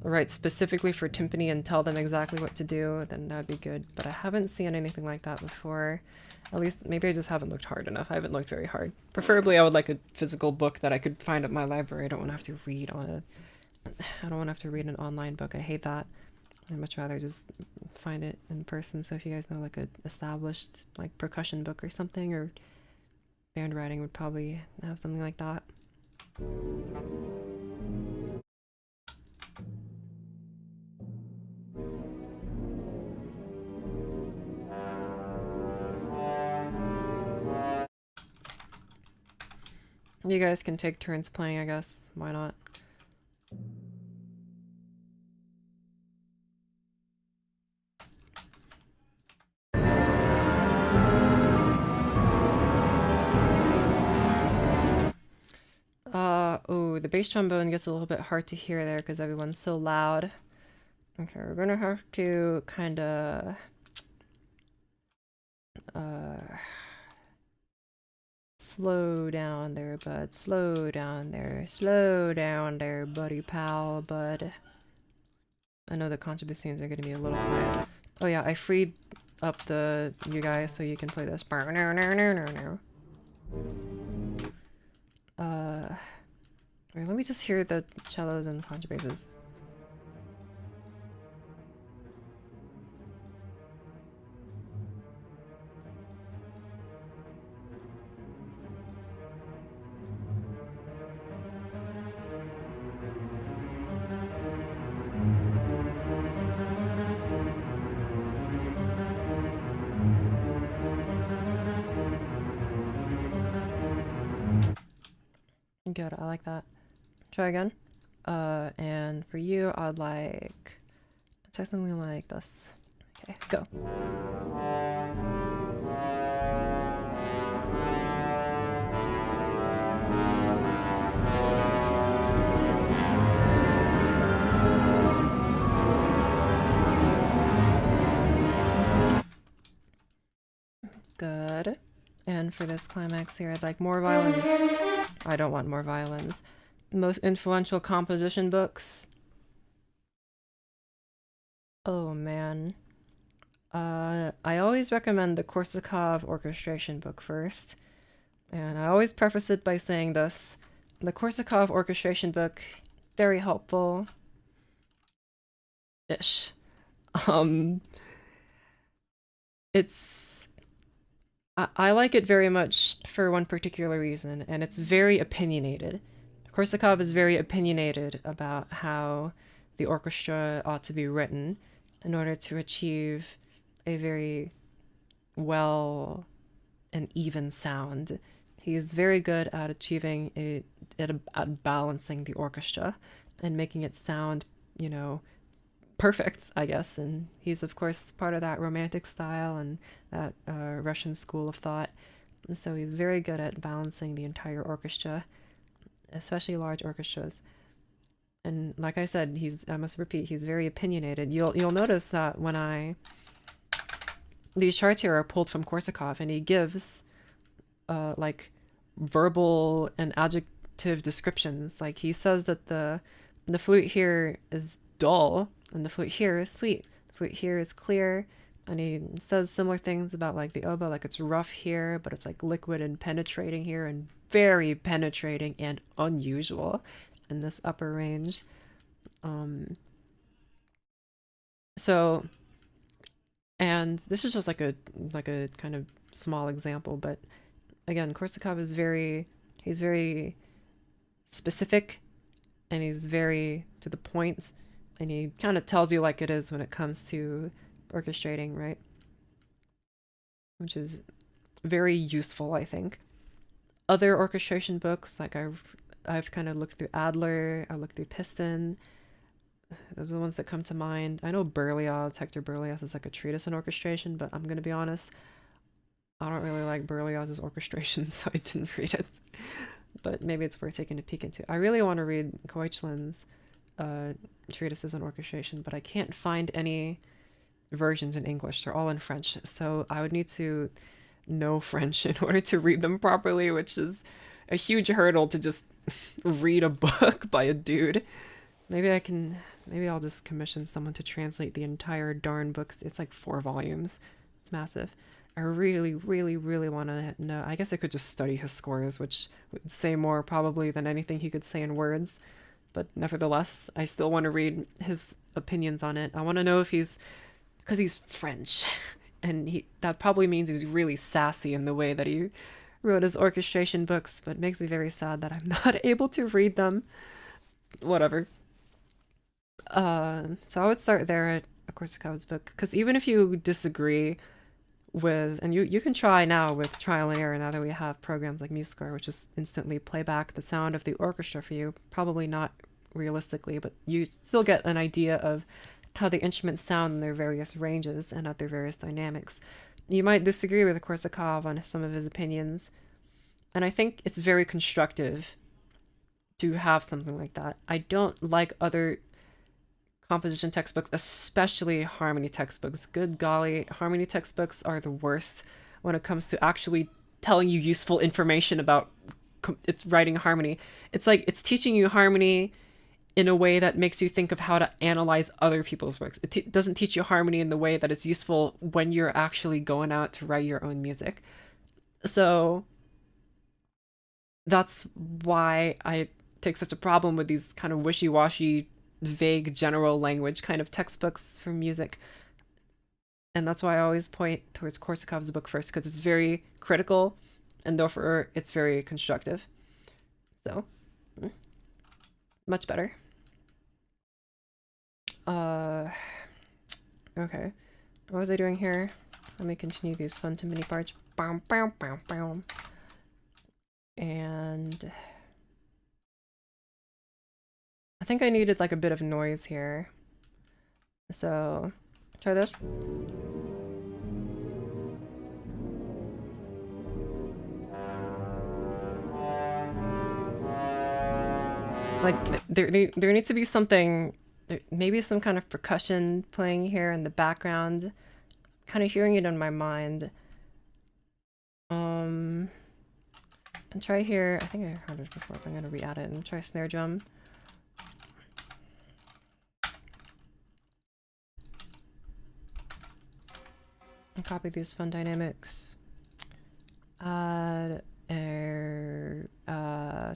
write specifically for timpani and tell them exactly what to do, then that'd be good. But I haven't seen anything like that before. At least maybe I just haven't looked hard enough. I haven't looked very hard. Preferably I would like a physical book that I could find at my library. I don't want to have to read on a I don't want to have to read an online book. I hate that. I'd much rather just find it in person. So if you guys know like a established like percussion book or something, or band writing would probably have something like that. You guys can take turns playing, I guess. Why not? Oh, the bass trombone gets a little bit hard to hear there because everyone's so loud. Okay, we're gonna have to kind of slow down there, bud. Slow down there. Slow down there, buddy pal, bud. I know the contrabassoons are gonna be a little quiet. Oh yeah, I freed up you guys so you can play this. Wait, let me just hear the cellos and the contrabasses. Good, I like that. Try again. And for you, I'd like try something like this. Okay, go. Good. And for this climax here, I'd like more violins. I don't want more violins. Most influential composition books. Oh man. I always recommend the Korsakov orchestration book first. And I always preface it by saying this. The Korsakov orchestration book, very helpful. Ish. It's I like it very much for one particular reason, and it's very opinionated. Korsakov is very opinionated about how the orchestra ought to be written in order to achieve a very well and even sound. He is very good at at balancing the orchestra and making it sound, you know, perfect, I guess. And he's of course part of that romantic style and that Russian school of thought. And so he's very good at balancing the entire orchestra, especially large orchestras. And like I said, I must repeat, he's very opinionated. You'll notice that when these charts here are pulled from Korsakov, and he gives like verbal and adjective descriptions. Like he says that the flute here is dull and the flute here is sweet. The flute here is clear, and he says similar things about like the oboe, like it's rough here, but it's like liquid and penetrating here, and very penetrating and unusual in this upper range. So, and this is just like a kind of small example, but again, Korsakov is he's very specific, and he's very to the point, and he kind of tells you like it is when it comes to orchestrating, right? Which is very useful, I think. Other orchestration books, like I've kind of looked through Adler, I looked through Piston. Those are the ones that come to mind. I know Hector Berlioz is like a treatise on orchestration, but I'm gonna be honest, I don't really like Berlioz's orchestration, so I didn't read it. but maybe it's worth taking a peek into. I really want to read Koichlin's treatises on orchestration, but I can't find any versions in English. They're all in French, so I would need to know French in order to read them properly, which is a huge hurdle to just read a book by a dude. Maybe I'll just commission someone to translate the entire darn books. It's like 4 volumes. It's massive. I really, really, really want to know. I guess I could just study his scores, which would say more probably than anything he could say in words. But nevertheless, I still want to read his opinions on it. I want to know if because he's French, and that probably means he's really sassy in the way that he wrote his orchestration books, but it makes me very sad that I'm not able to read them. Whatever. So I would start there at Korsakow's book, because even if you disagree with, and you can try now with trial and error, now that we have programs like MuseScore, which is instantly play back the sound of the orchestra for you, probably not realistically, but you still get an idea of how the instruments sound in their various ranges and at their various dynamics. You might disagree with Korsakov on some of his opinions, and I think it's very constructive to have something like that. I don't like other composition textbooks, especially harmony textbooks. Good golly, harmony textbooks are the worst when it comes to actually telling you useful information about it's writing harmony. It's like it's teaching you harmony in a way that makes you think of how to analyze other people's works. It doesn't teach you harmony in the way that is useful when you're actually going out to write your own music. So that's why I take such a problem with these kind of wishy-washy, vague general language kind of textbooks for music. And that's why I always point towards Korsakov's book first, because it's very critical and therefore it's very constructive. So, much better. Okay. What was I doing here? Let me continue these fun to mini parts. And I think I needed like a bit of noise here. So, try this. Like, there needs to be something, maybe some kind of percussion playing here in the background. Kind of hearing it in my mind. And try here, I think I heard it before, but I'm gonna re-add it and try snare drum. And copy these fun dynamics. Add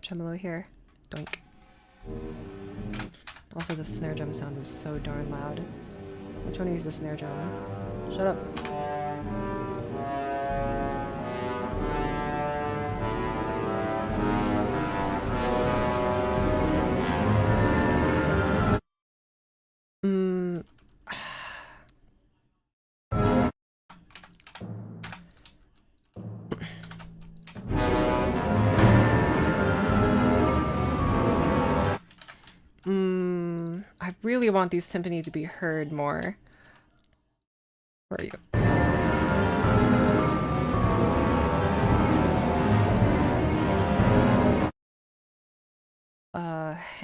tremolo here. Doink. Also, the snare drum sound is so darn loud. I'm trying to use the snare drum. Shut up. I really want these timpani to be heard more. Where are you?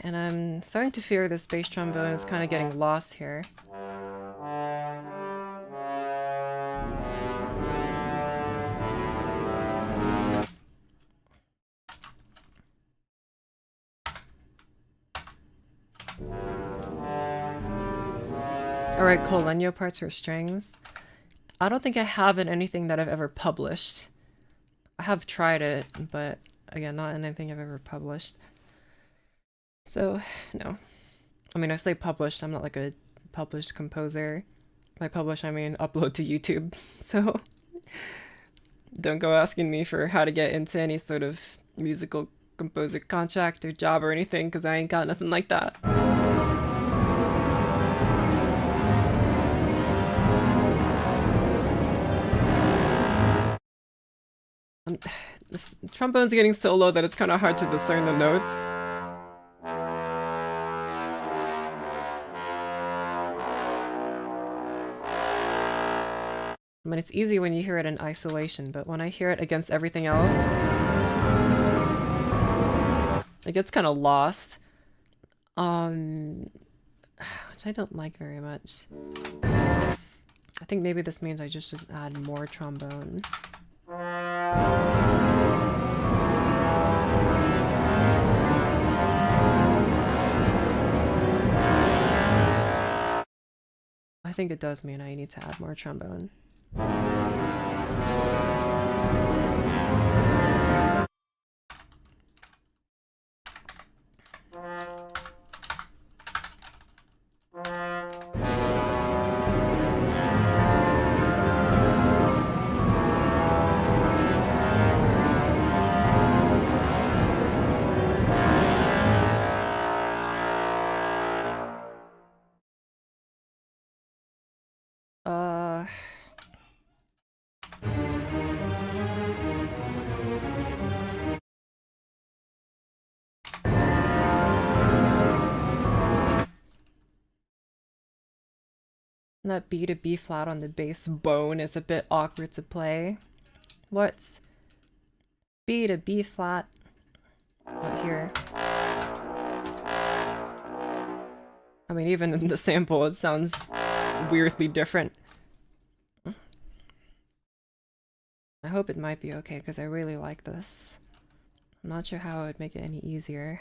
And I'm starting to fear this bass trombone is kind of getting lost here. Alright, cool. Lenyo parts or strings. I don't think I have in anything that I've ever published. I have tried it, but again, not in anything I've ever published. So, no. I mean, I say published, I'm not like a published composer. By publish, I mean upload to YouTube. So, don't go asking me for how to get into any sort of musical composer contract or job or anything, because I ain't got nothing like that. This trombone's getting so low that it's kind of hard to discern the notes. I mean, it's easy when you hear it in isolation, but when I hear it against everything else... It gets kind of lost. Which I don't like very much. I think maybe this means I just add more trombone. I think it does mean I need to add more trombone. That B to B flat on the bass bone is a bit awkward to play. What's B to B flat? Right here. I mean, even in the sample, it sounds weirdly different. I hope it might be okay, because I really like this. I'm not sure how I would make it any easier.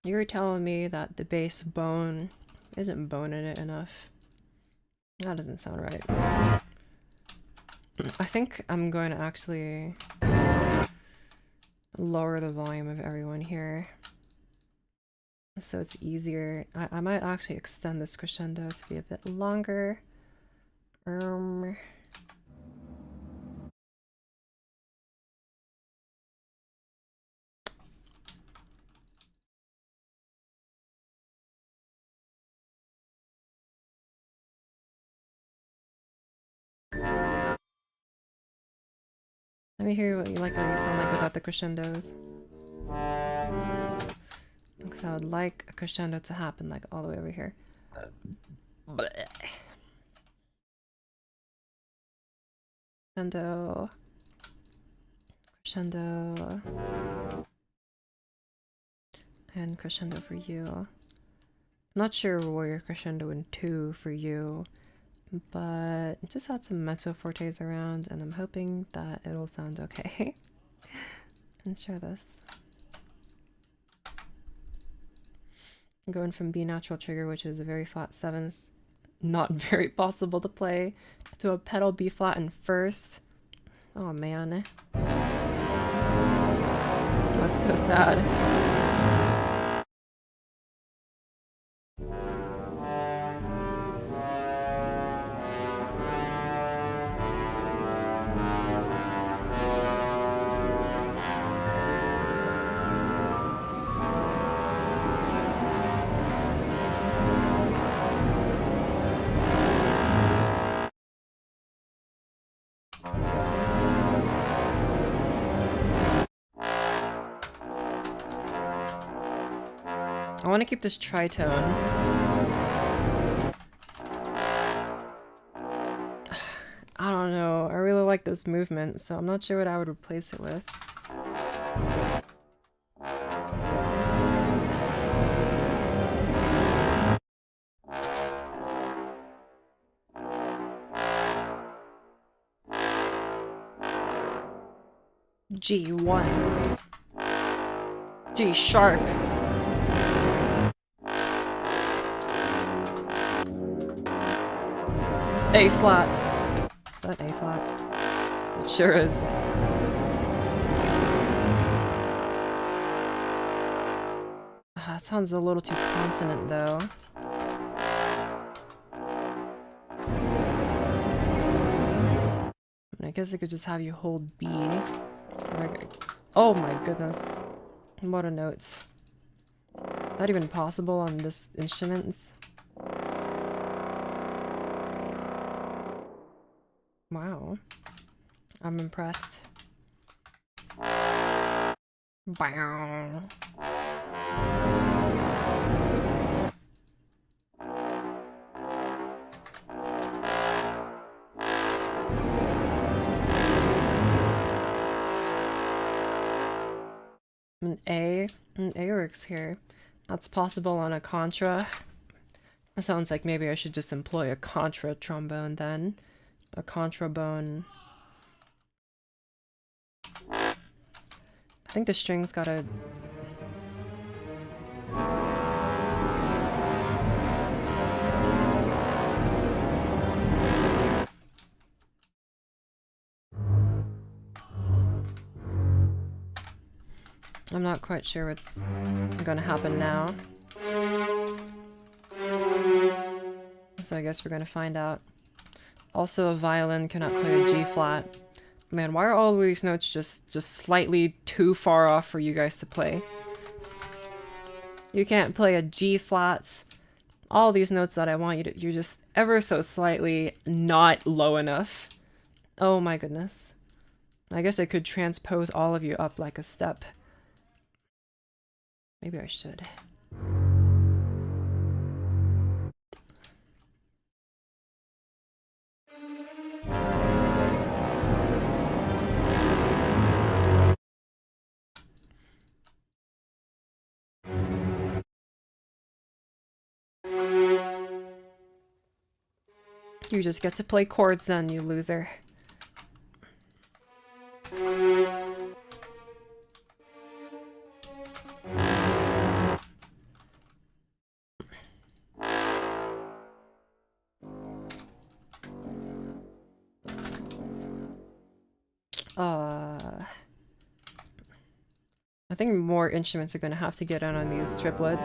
You're telling me that the bass bone isn't boning it enough. That doesn't sound right. I think I'm going to actually lower the volume of everyone here, so it's easier. I might actually extend this crescendo to be a bit longer. Let me hear what you sound like without the crescendos. Because I would like a crescendo to happen like all the way over here. Crescendo. Crescendo. And crescendo for you. I'm not sure where your crescendo in 2 for you, but just add some mezzo fortes around, and I'm hoping that it'll sound okay. And share this. I'm going from B natural trigger, which is a very flat 7th, not very possible to play, to a pedal B flat in 1st. Oh man. That's so sad. I want to keep this tritone. I don't know. I really like this movement, so I'm not sure what I would replace it with. G1. G sharp. A flats. Is that A flat? It sure is. That sounds a little too consonant though. I guess I could just have you hold B. Oh my goodness. What a notes. Not even possible on this instruments. Wow. I'm impressed. Bow. An A works here. That's possible on a contra. It sounds like maybe I should just employ a contra trombone then. A contrabone. I think the string's gotta... I'm not quite sure what's gonna happen now. So I guess we're gonna find out. Also, a violin cannot play a G flat. Man, why are all of these notes just slightly too far off for you guys to play? You can't play a G flat. All these notes that I want you to, you're just ever so slightly not low enough. Oh my goodness. I guess I could transpose all of you up like a step. Maybe I should. You just get to play chords then, you loser. I think more instruments are gonna have to get in on these triplets.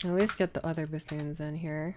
At least get the other bassoons in here.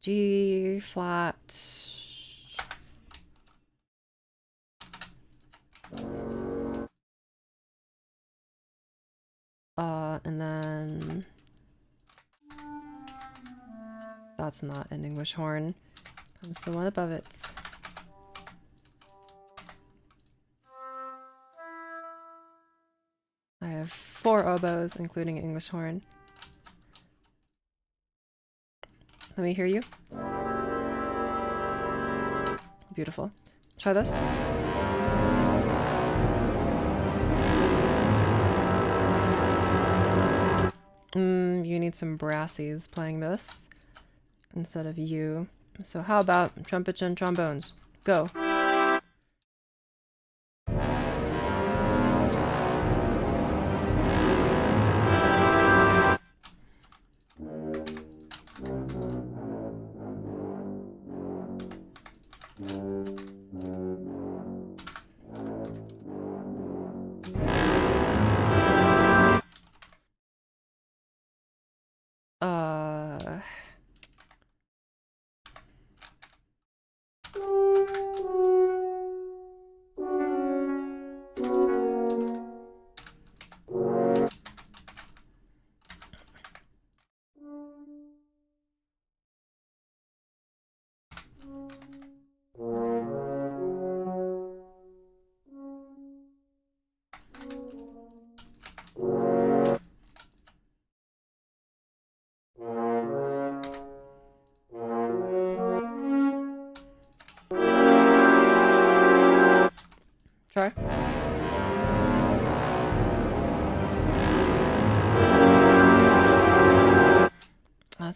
G flat. And then that's not an English horn. That's the one above it. I have 4 oboes, including an English horn. Let me hear you. Beautiful. Try this. You need some brassies playing this instead of you. So how about trumpets and trombones? Go.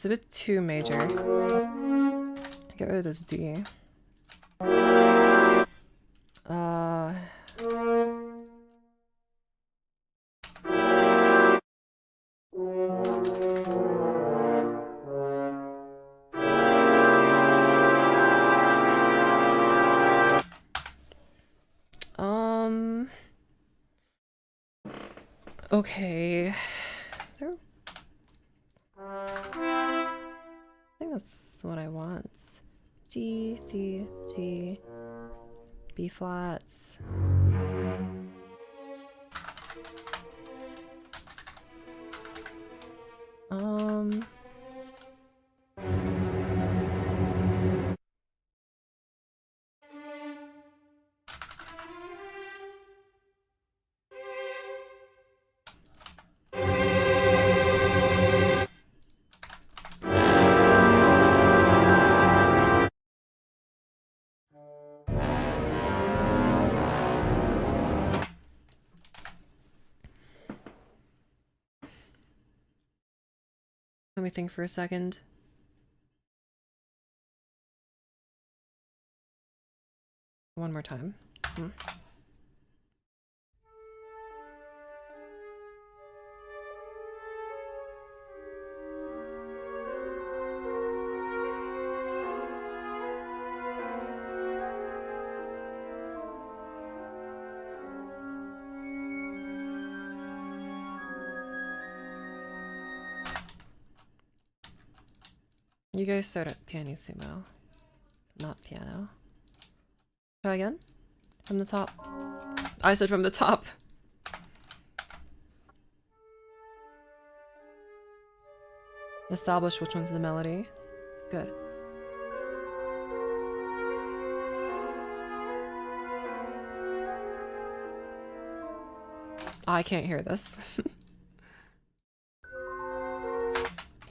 a bit too major. Get rid of this D. Okay. So I think that's what I want. G, D, G, B flats. Let me think for a second. One more time. You guys start at pianissimo, not piano. Try again? From the top. I said from the top. Establish which one's the melody. Good. I can't hear this.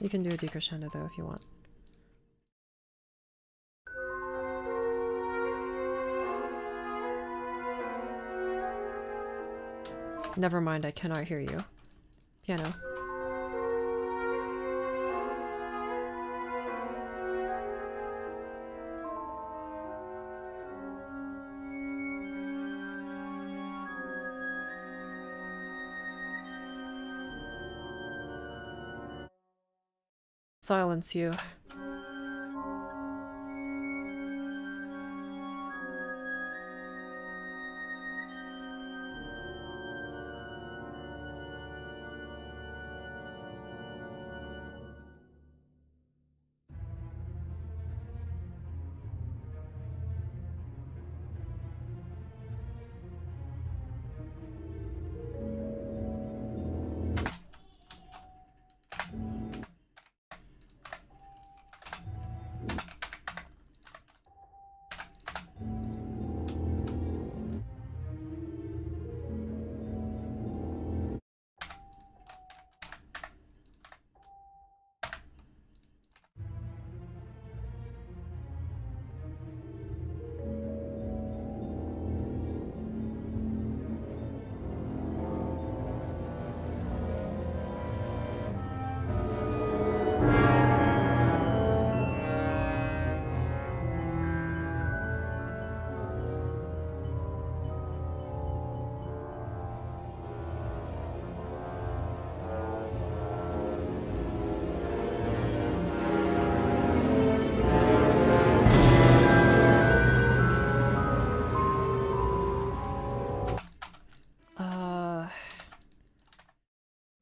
You can do a decrescendo though if you want. Never mind, I cannot hear you. Piano. Silence you.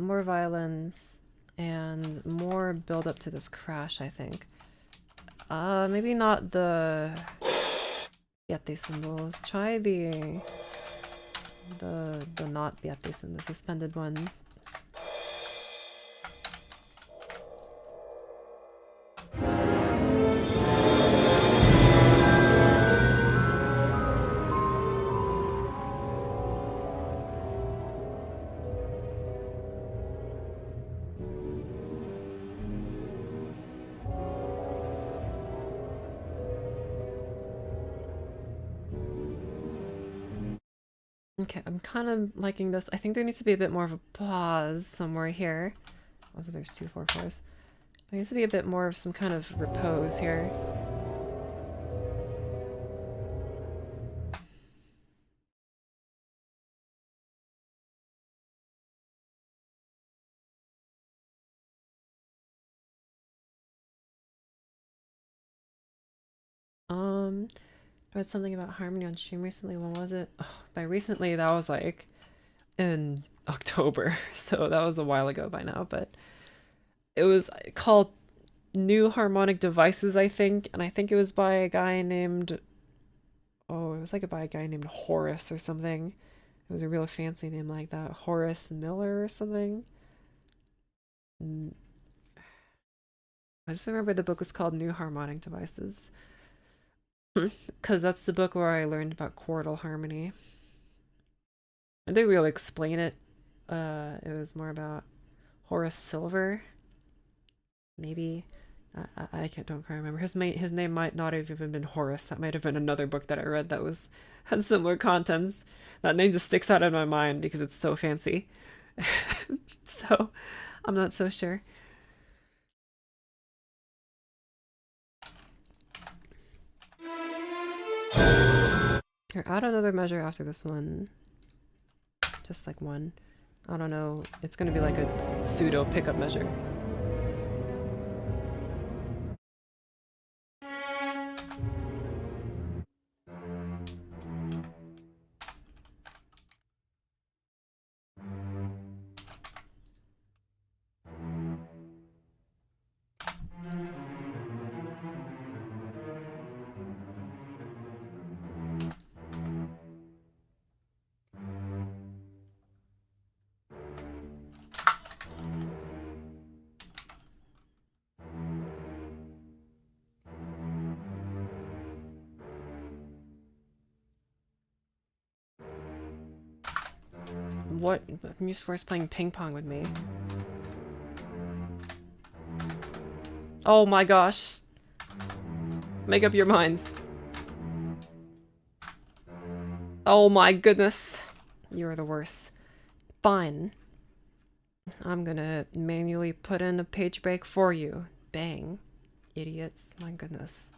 More violins and more build up to this crash, I think. Maybe not the Biette cymbals. Try the not Biette, the suspended one. Okay, I'm kind of liking this. I think there needs to be a bit more of a pause somewhere here. Also, there's 2 4/4s. There needs to be a bit more of some kind of repose here. I read something about harmony on stream recently. When was it? Oh, by recently, that was like in October, so that was a while ago by now, but it was called New Harmonic Devices, I think, and I think it was by a guy named, oh, it was like by a guy named Horace or something. It was a real fancy name like that, Horace Miller or something. I just remember the book was called New Harmonic Devices, because that's the book where I learned about chordal harmony. I didn't really explain it. It was more about Horace Silver, maybe. I don't quite remember. His name might not have even been Horace. That might have been another book that I read that was had similar contents. That name just sticks out in my mind because it's so fancy. So I'm not so sure. Here, add another measure after this one. Just like one. I don't know. It's gonna be like a pseudo pickup measure. What? MuseForce playing ping pong with me. Oh my gosh. Make up your minds. Oh my goodness. You're the worst. Fine. I'm gonna manually put in a page break for you. Bang. Idiots. My goodness.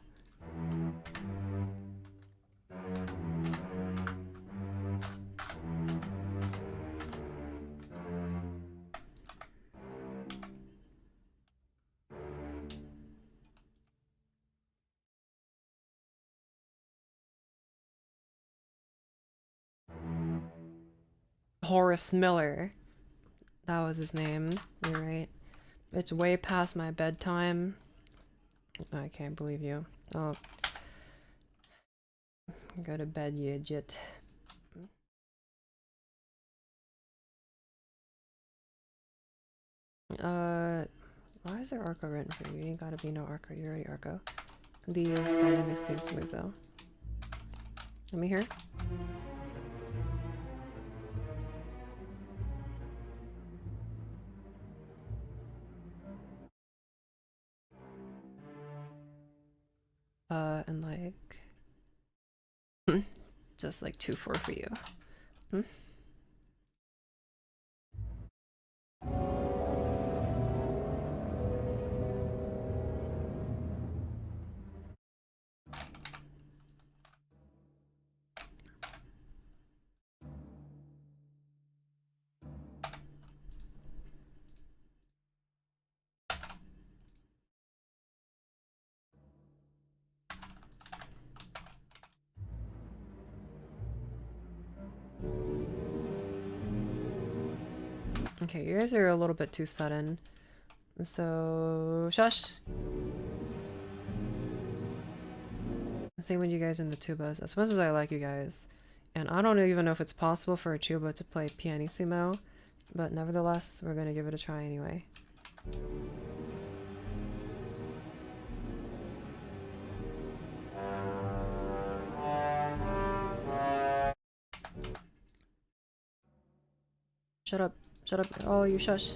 Horace Miller. That was his name. You're right. It's way past my bedtime. I can't believe you. Oh. Go to bed, you idiot. Why is there Arco written for you? You ain't gotta be no Arco. You're already Arco. These dynamics seem smooth though. Let me hear. And like... just like 2-4 for you. Hmm? Okay, you guys are a little bit too sudden. So... shush! Same with you guys in the tubas. As much as I like you guys, and I don't even know if it's possible for a tuba to play pianissimo, but nevertheless, we're gonna give it a try anyway. Shut up. Shut up. Oh, you shush.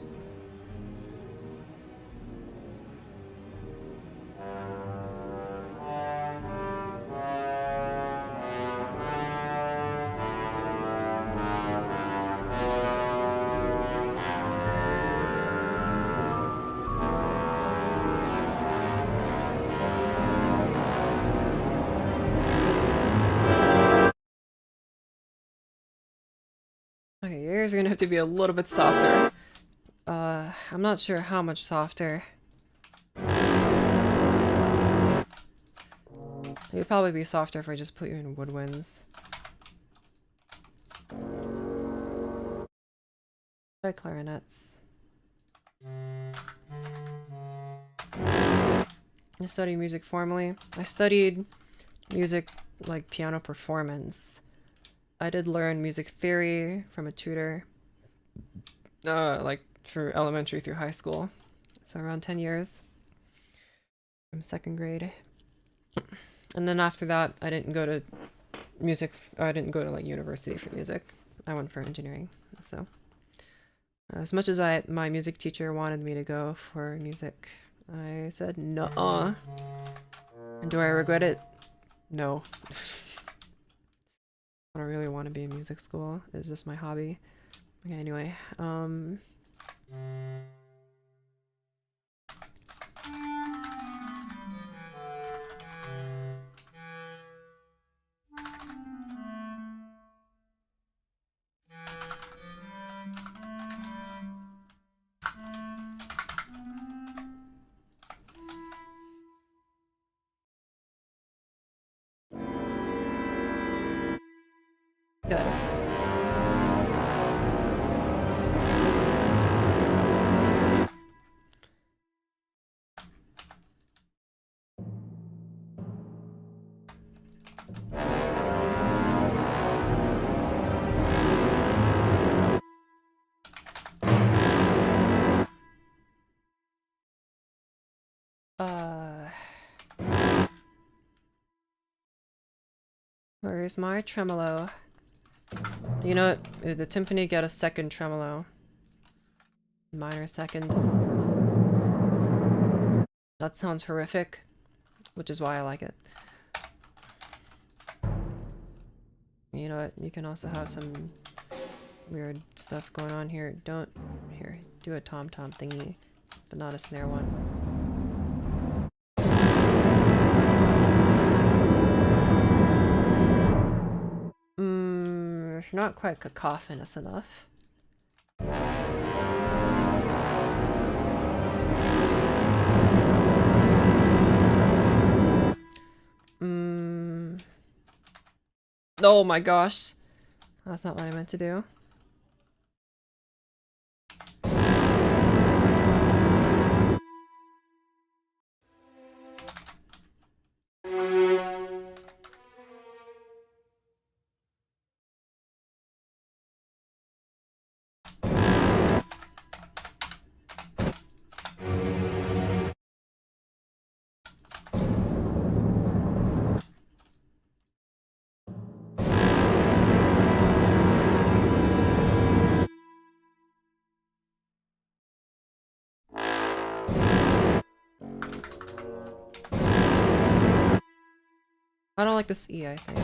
ears are gonna have to be a little bit softer. I'm not sure how much softer. It'd probably be softer if I just put you in woodwinds. Try clarinets. I studied music formally. I studied music like piano performance. I did learn music theory from a tutor, like for elementary through high school. So around 10 years from second grade. And then after that, I didn't go to like university for music. I went for engineering. So as much as my music teacher wanted me to go for music, I said no. And do I regret it? No. I don't really want to be in music school. It's just my hobby. Okay, anyway, good. Where's my tremolo? You know what? The timpani get a second tremolo. Minor second. That sounds horrific, which is why I like it. You know what? You can also have some weird stuff going on here. Here, do a tom-tom thingy, but not a snare one. Not quite cacophonous enough. Oh my gosh. That's not what I meant to do. I don't like this E, I think.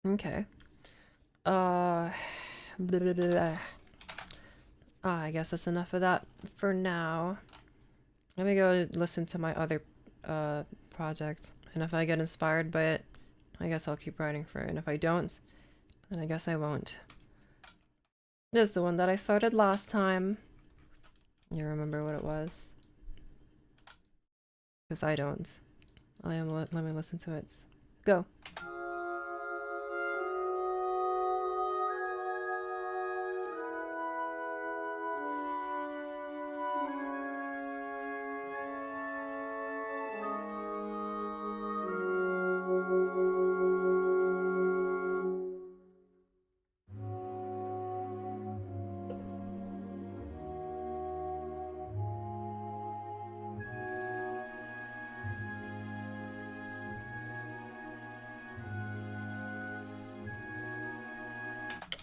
Okay. Blah, blah, blah. I guess that's enough of that for now. Let me go listen to my other project, and if I get inspired by it, I guess I'll keep writing for it, and if I don't, then I guess I won't. This is the one that I started last time. You remember what it was? Because I don't. Let me listen to it. Go.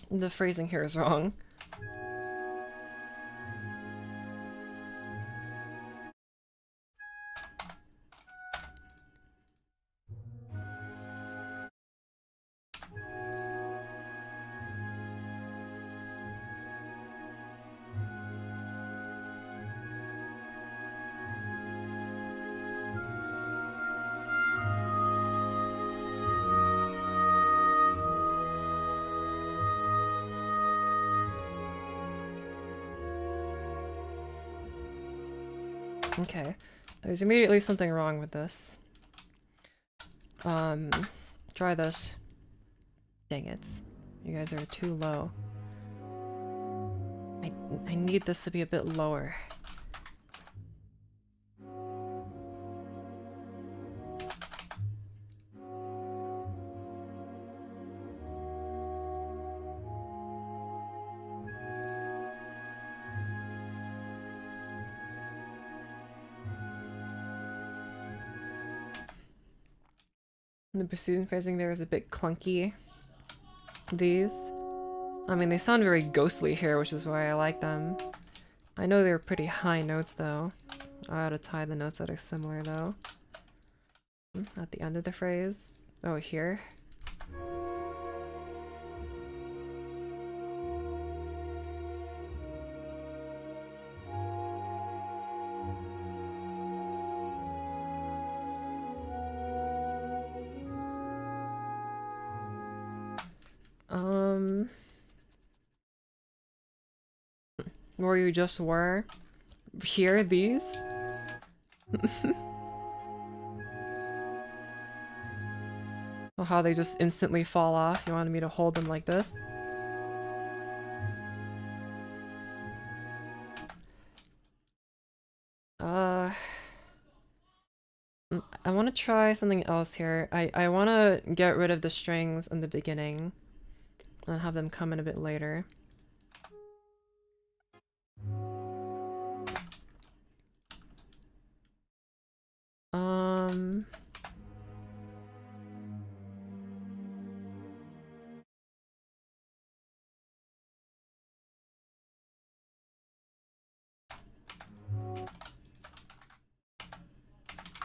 The phrasing here is wrong. Okay. There's immediately something wrong with this. Try this. Dang it. You guys are too low. I need this to be a bit lower. The bassoon phrasing there is a bit clunky. These. I mean, they sound very ghostly here, which is why I like them. I know they're pretty high notes, though. I ought to tie the notes that are similar, though. At the end of the phrase. Oh, here. Where you just were. Here, these. Oh, how they just instantly fall off. You wanted me to hold them like this? I want to try something else here. I want to get rid of the strings in the beginning and have them come in a bit later.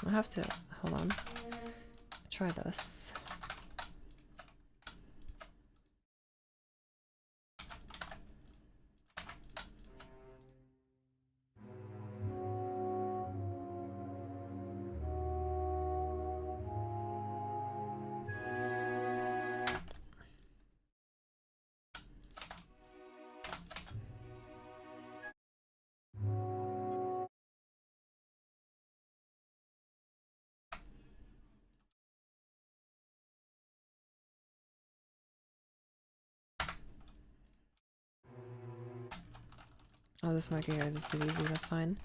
I have to, hold on. Try this. Oh, this might be guys just too easy, that's fine.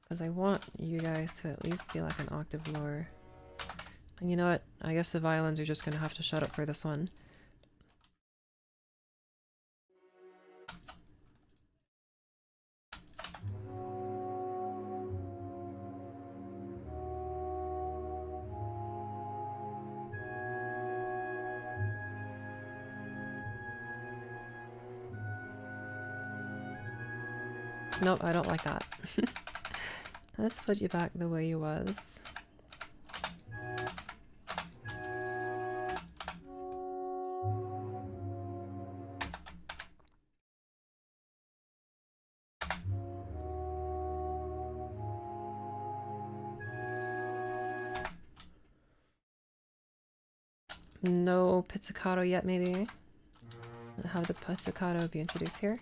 Because I want you guys to at least be like an octave lower. And you know what? I guess the violins are just gonna have to shut up for this one. Nope, I don't like that. Let's put you back the way you was. No pizzicato yet, maybe? Have the pizzicato be introduced here?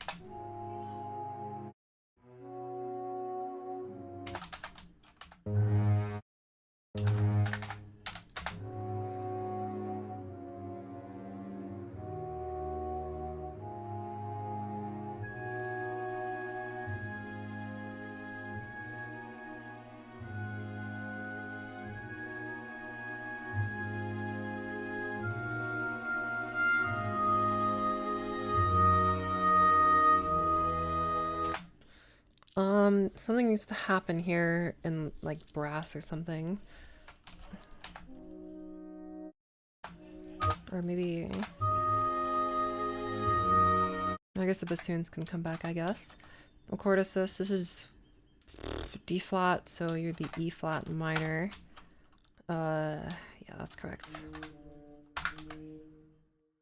Something needs to happen here in, like, brass or something. Or maybe... I guess the bassoons can come back, I guess. What chord is this? This is D flat, so you'd be E flat minor. Yeah, that's correct.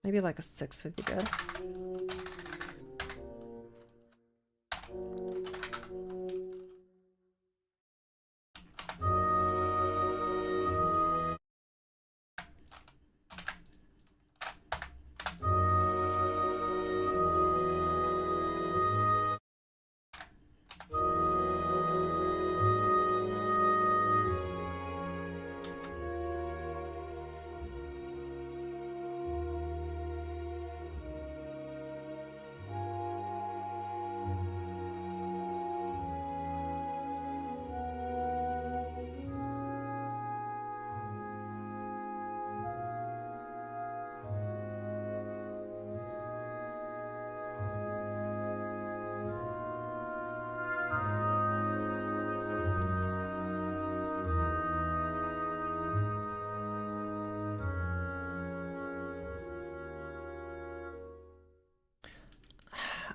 Maybe like a 6 would be good.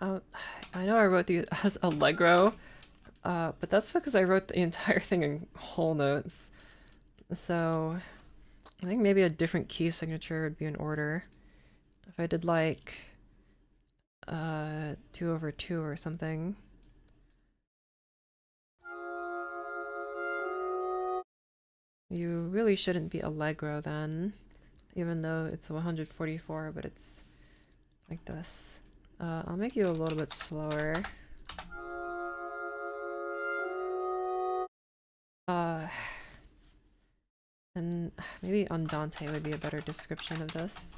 I know I wrote these as Allegro, but that's because I wrote the entire thing in whole notes. So I think maybe a different key signature would be in order. If I did like 2/2 or something. You really shouldn't be Allegro then, even though it's 144, but it's like this. I'll make you a little bit slower. And maybe Andante would be a better description of this.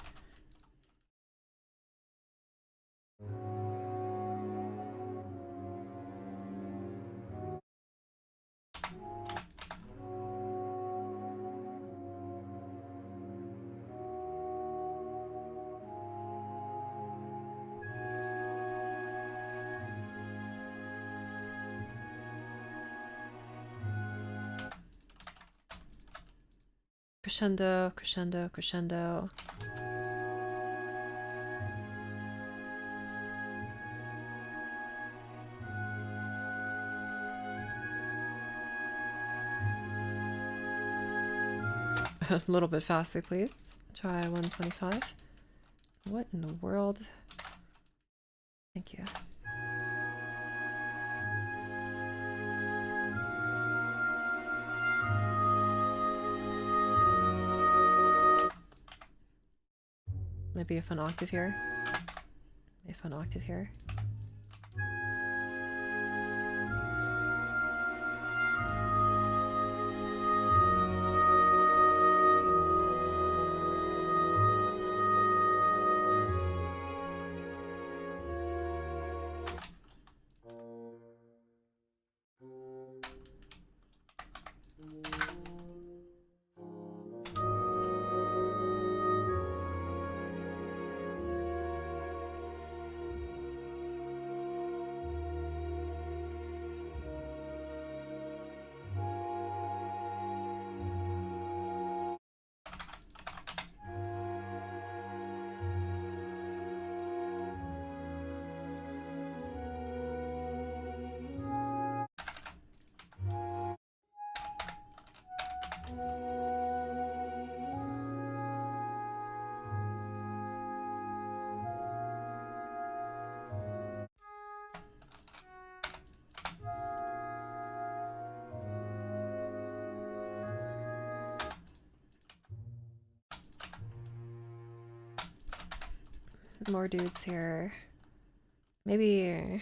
Crescendo, crescendo, crescendo. A little bit faster, please. Try 125. What in the world? Thank you. Maybe a fun octave here. Maybe a fun octave here. More dudes here. Maybe...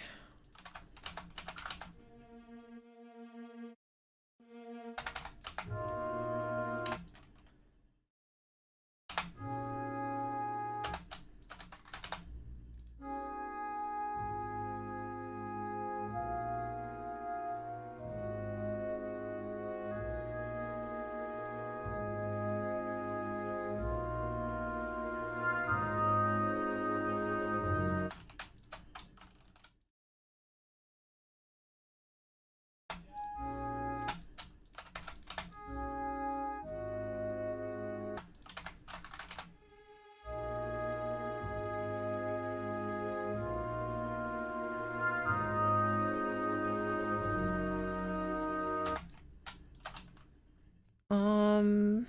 Um...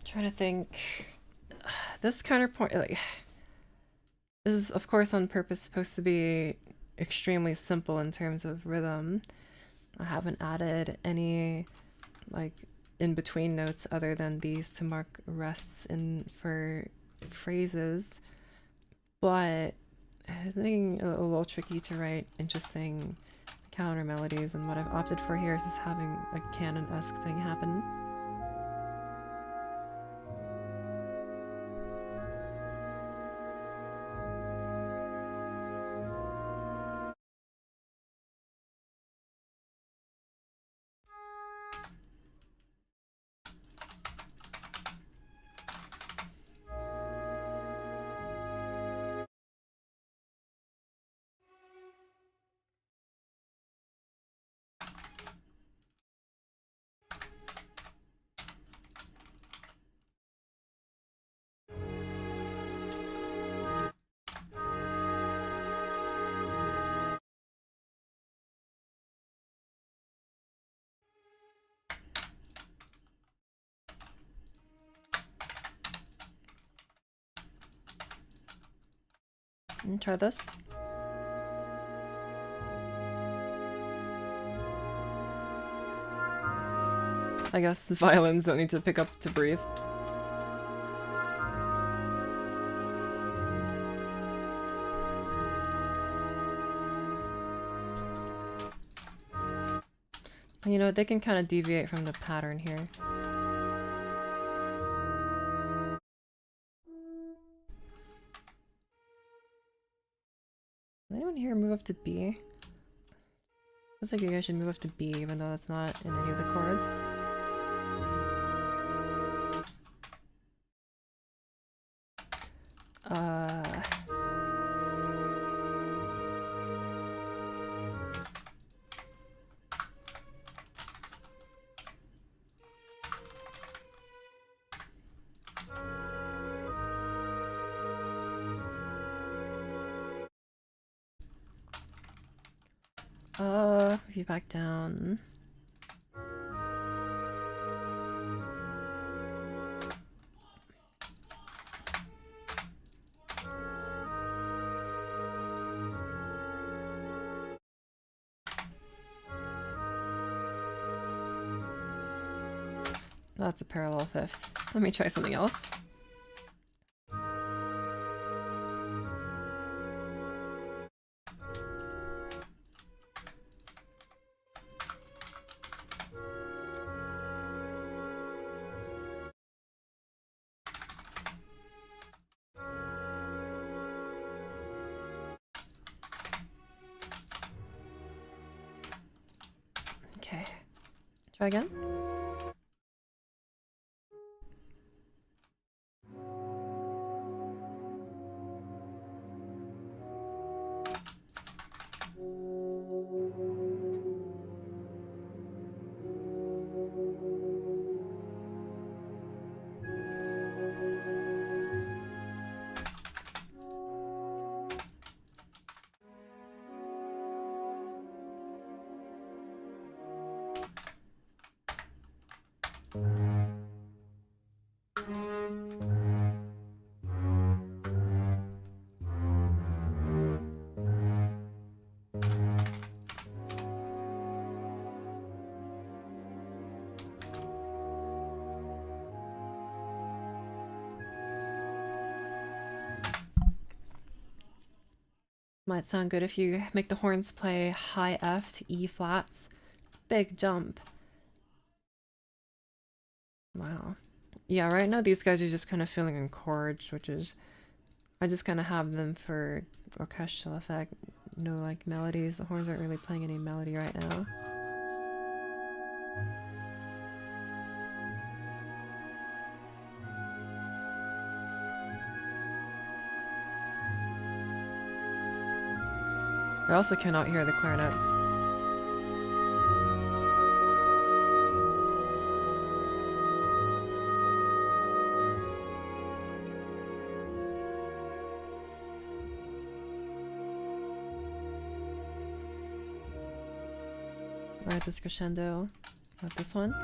Trying to think. This counterpoint, like, this is of course on purpose supposed to be extremely simple in terms of rhythm. I haven't added any like in between notes other than these to mark rests in for phrases, but it's making it a little tricky to write interesting counter melodies, and what I've opted for here is just having a canon-esque thing happen. Try this. I guess violins don't need to pick up to breathe. You know, they can kind of deviate from the pattern here. Does anyone here move up to B? Looks like you guys should move up to B, even though that's not in any of the chords. Move you back down. That's a parallel fifth. Let me try something else. Okay. Try again. Might sound good if you make the horns play high F to E flats. Big jump. Wow. Yeah, right now these guys are just kind of filling in chords, which is... I just kind of have them for orchestral effect. No, like, melodies. The horns aren't really playing any melody right now. I also cannot hear the clarinets. Right, this crescendo. Not this one.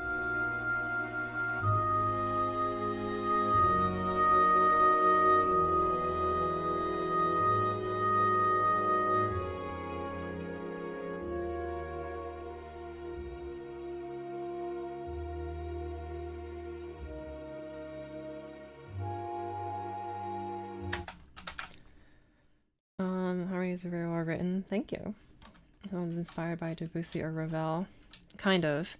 Harmonies are very well written. Thank you. I was inspired by Debussy or Ravel. Kind of.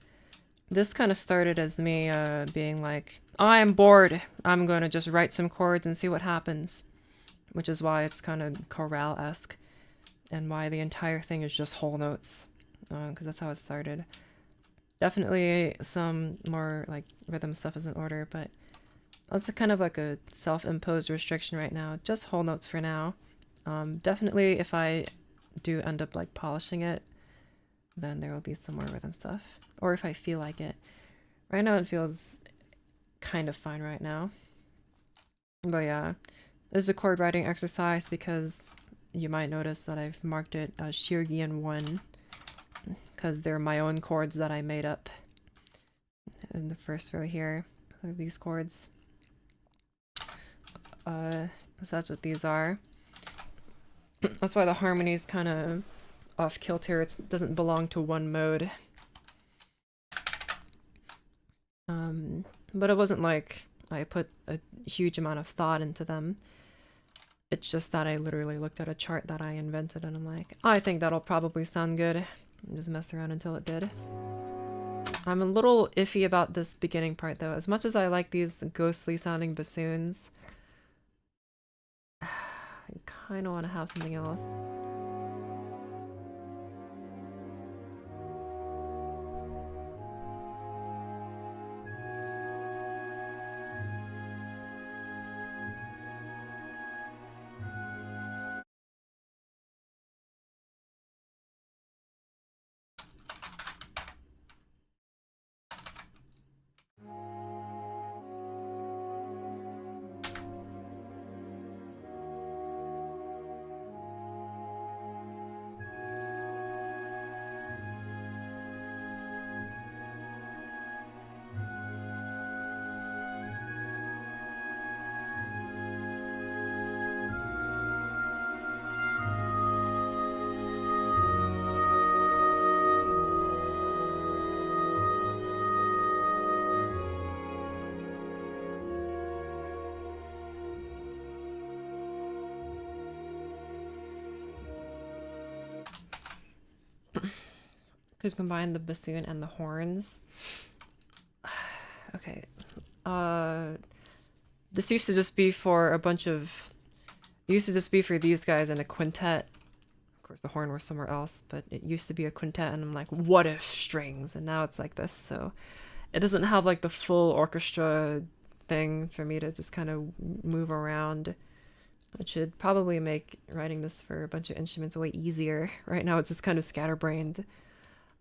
This kind of started as me being like, I'm bored. I'm going to just write some chords and see what happens. Which is why it's kind of chorale-esque. And why the entire thing is just whole notes. Because that's how it started. Definitely some more like rhythm stuff is in order, but that's kind of like a self-imposed restriction right now. Just whole notes for now. Definitely if I do end up like polishing it, then there will be some more rhythm stuff. Or if I feel like it. Right now it feels kind of fine right now. But yeah, this is a chord writing exercise because you might notice that I've marked it as Shirgi in 1 because they're my own chords that I made up in the first row here. So these chords. So that's what these are. That's why the harmony's kind of off kilter. It doesn't belong to one mode. But it wasn't like I put a huge amount of thought into them. It's just that I literally looked at a chart that I invented and I'm like, I think that'll probably sound good. And just messed around until it did. I'm a little iffy about this beginning part though. As much as I like these ghostly sounding bassoons, I kind of want to have something else. Could combine the bassoon and the horns. Okay. This used to just be for a bunch of... It used to just be for these guys in a quintet. Of course, the horn was somewhere else, but it used to be a quintet, and I'm like, what if strings? And now it's like this, so... It doesn't have, like, the full orchestra thing for me to just kind of move around. Which should probably make writing this for a bunch of instruments way easier. Right now it's just kind of scatterbrained.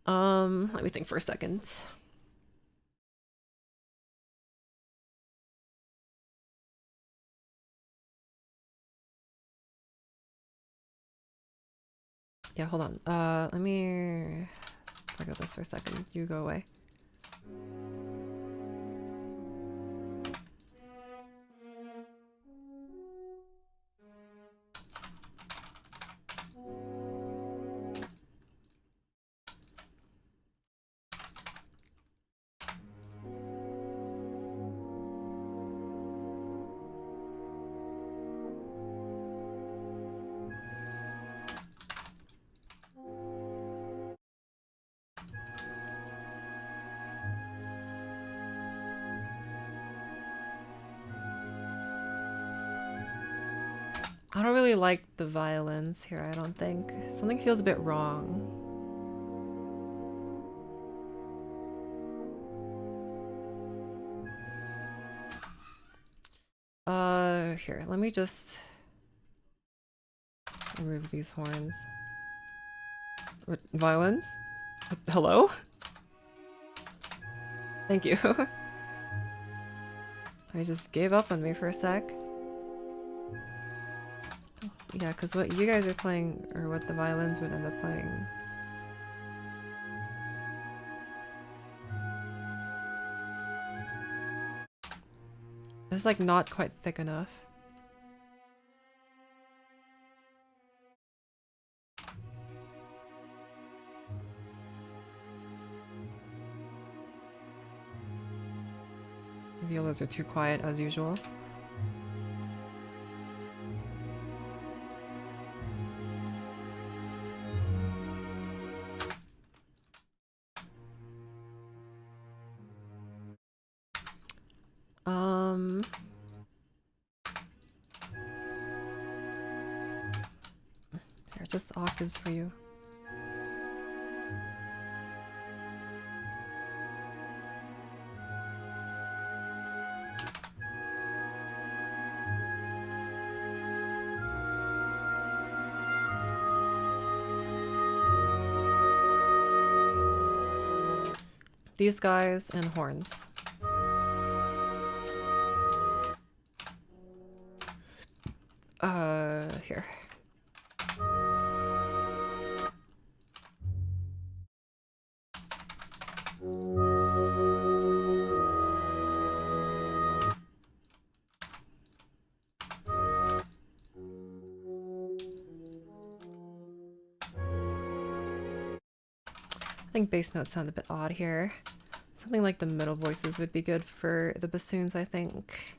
Let me think for a second. Yeah, hold on. Let me talk about this for a second. You go away. I don't really like the violins here, I don't think. Something feels a bit wrong. Here, let me just remove these horns. What, violins? Hello? Thank you. I just gave up on me for a sec. Yeah, because what you guys are playing, or what the violins would end up playing. It's like not quite thick enough. Violas are too quiet as usual. Here, just octaves for you. These guys and horns. Here. think bass notes sound a bit odd here. Something like the middle voices would be good for the bassoons, I think.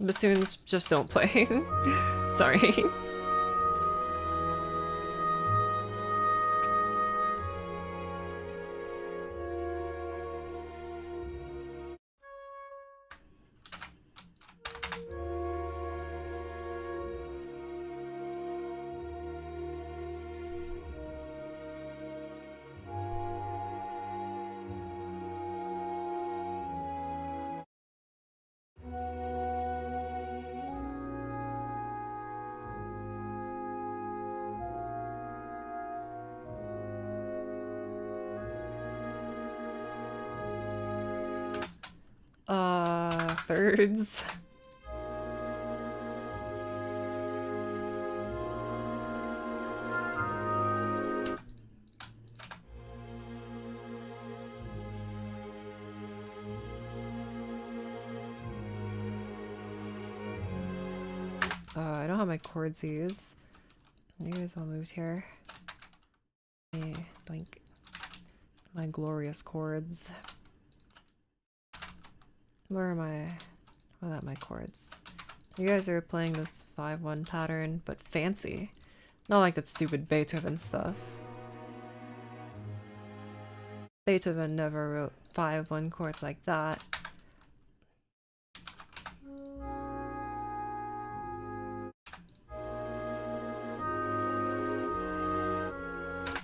Bassoons just don't play. Sorry. Thirds. I don't have my chordsies. You guys all moved here. Doink. My glorious chords. Where are my... Oh, that my chords. You guys are playing this 5-1 pattern, but fancy. Not like that stupid Beethoven stuff. Beethoven never wrote 5-1 chords like that.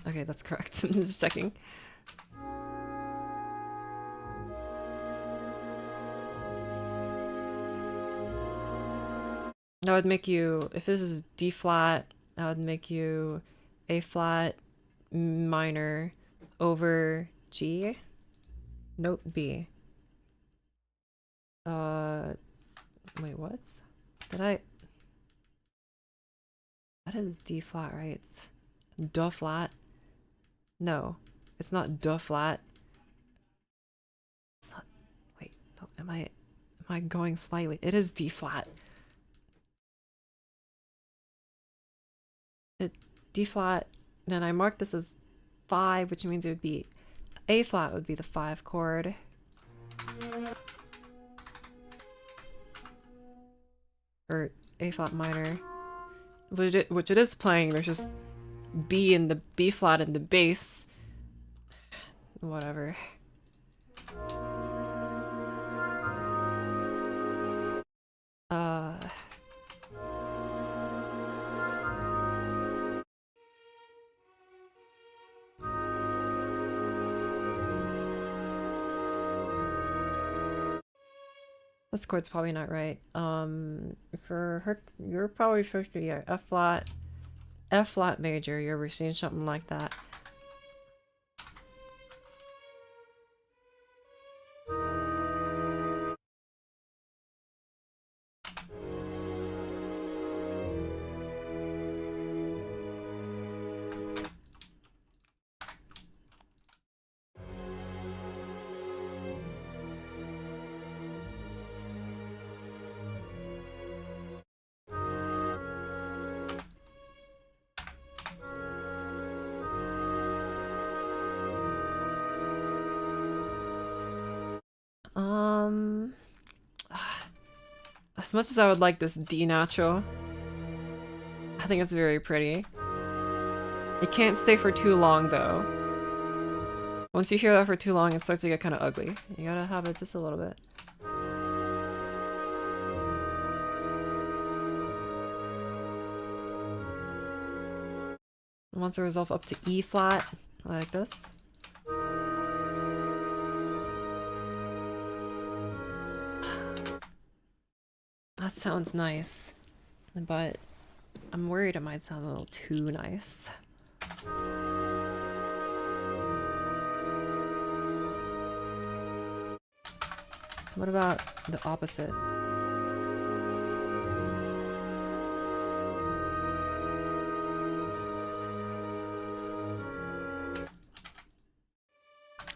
Okay, that's correct. I'm just checking. That would make you, if this is D flat, that would make you A flat minor over G. Note B. Wait, what? Did I? That is D flat, right? It's Do flat. No, it's not Do flat. It's not. Wait, no, am I going slightly? It is D flat. D flat, then I marked this as 5, which means it would be A flat would be the 5 chord. Or A flat minor. Which it is playing, there's just B in the B flat in the bass. Whatever. This chord's probably not right. For her, you're probably supposed to be F flat major. You're receiving something like that. As much as I would like this D natural, I think it's very pretty. It can't stay for too long though. Once you hear that for too long, it starts to get kind of ugly. You gotta have it just a little bit. Once it resolves up to E flat, like this. That sounds nice, but I'm worried it might sound a little too nice. What about the opposite?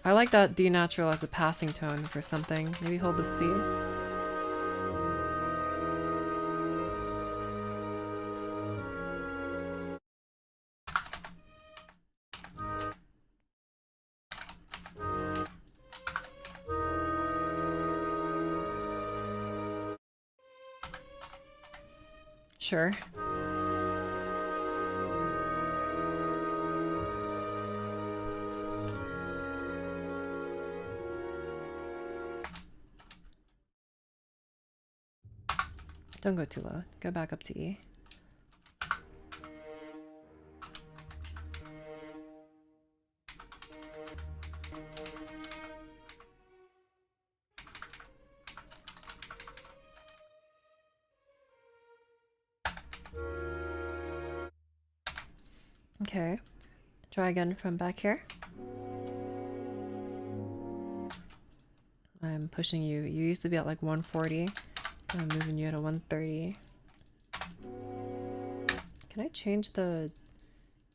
I like that D natural as a passing tone for something. Maybe hold the C. Sure. Don't go too low. Go back up to E. Okay. Try again from back here. I'm pushing you. You used to be at like 140. I'm moving you at a 130. Can I change the...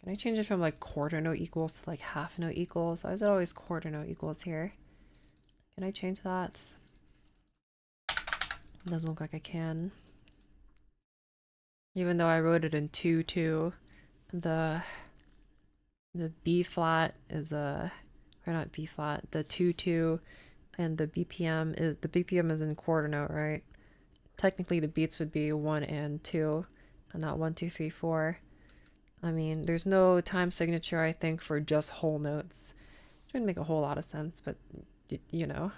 Can I change it from like quarter note equals to like half note equals? Why is it always quarter note equals here? Can I change that? It doesn't look like I can. Even though I wrote it in 2-2, the B flat is a... Or not B flat, the 2-2 and the BPM is in quarter note, right? Technically the beats would be 1 and 2 and not 1, 2, 3, 4. I mean, there's no time signature, I think, for just whole notes. It wouldn't make a whole lot of sense, but you know.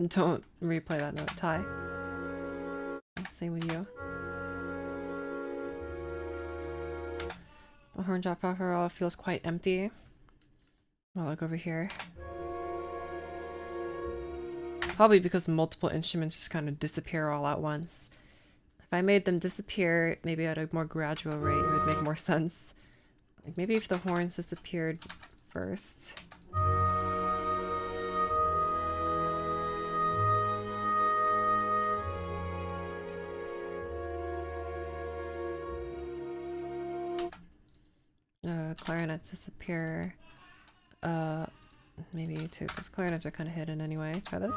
Don't replay that note, Ty. Same with you. The horn drop overall feels quite empty. I'll look over here. Probably because multiple instruments just kind of disappear all at once. If I made them disappear, maybe at a more gradual rate, it would make more sense. Like maybe if the horns disappeared first. Clarinets disappear. Maybe too, because clarinets are kind of hidden anyway. Try this.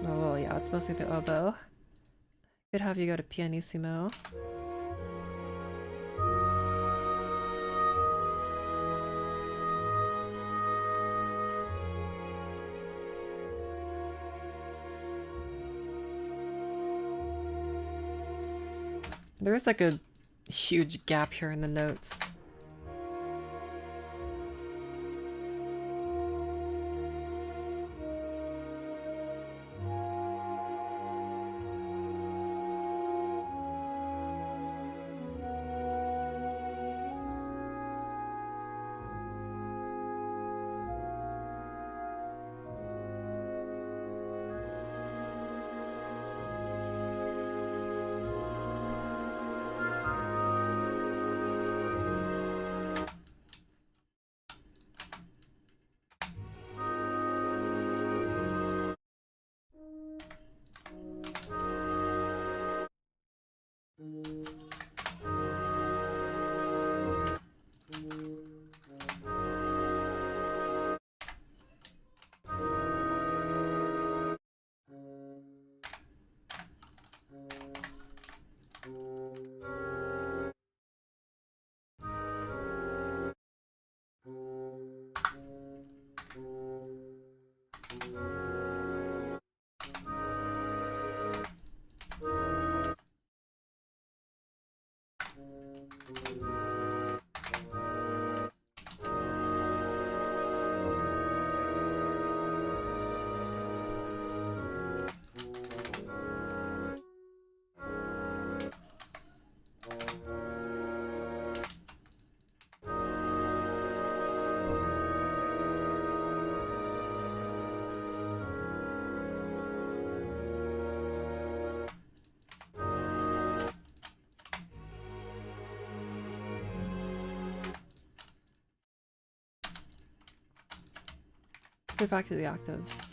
Oh, well, yeah, it's mostly the oboe. Could have you go to pianissimo. There's like a huge gap here in the notes. Get back to the octaves.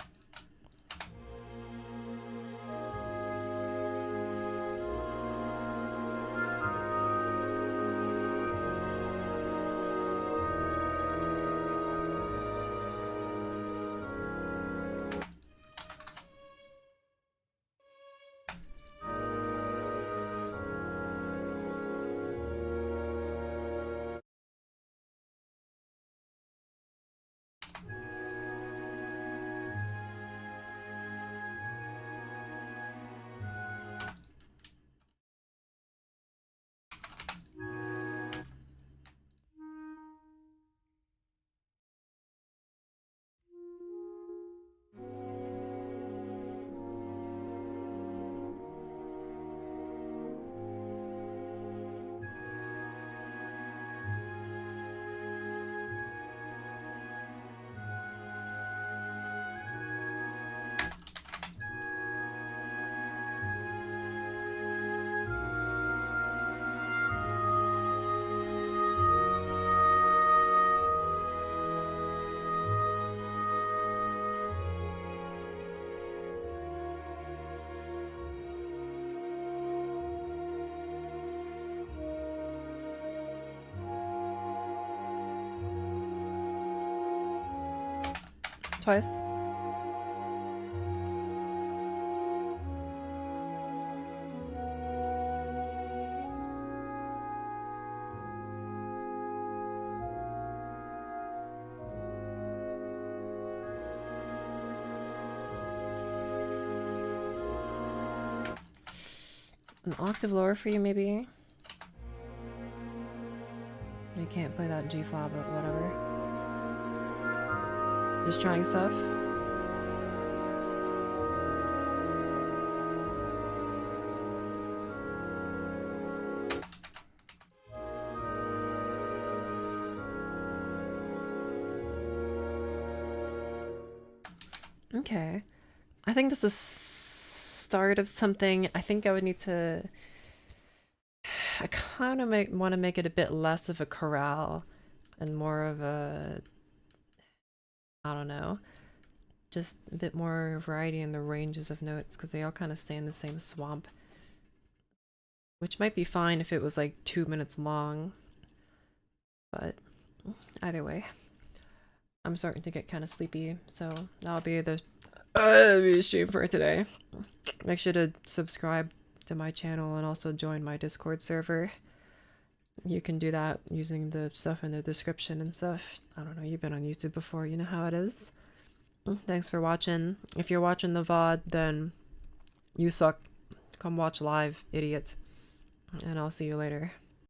Twice. An octave lower for you, maybe? You can't play that G flat, but whatever. Just trying stuff. Okay. I think this is start of something. I think I would need to... I kind of want to make it a bit less of a chorale and more of a... I don't know. Just a bit more variety in the ranges of notes because they all kind of stay in the same swamp. Which might be fine if it was like 2 minutes long. But either way. I'm starting to get kind of sleepy, so that'll be the stream for today. Make sure to subscribe to my channel and also join my Discord server. You can do that using the stuff in the description and stuff. I don't know, you've been on YouTube before, you know how it is. Thanks for watching. If you're watching the VOD, then you suck. Come watch live, idiot. And I'll see you later.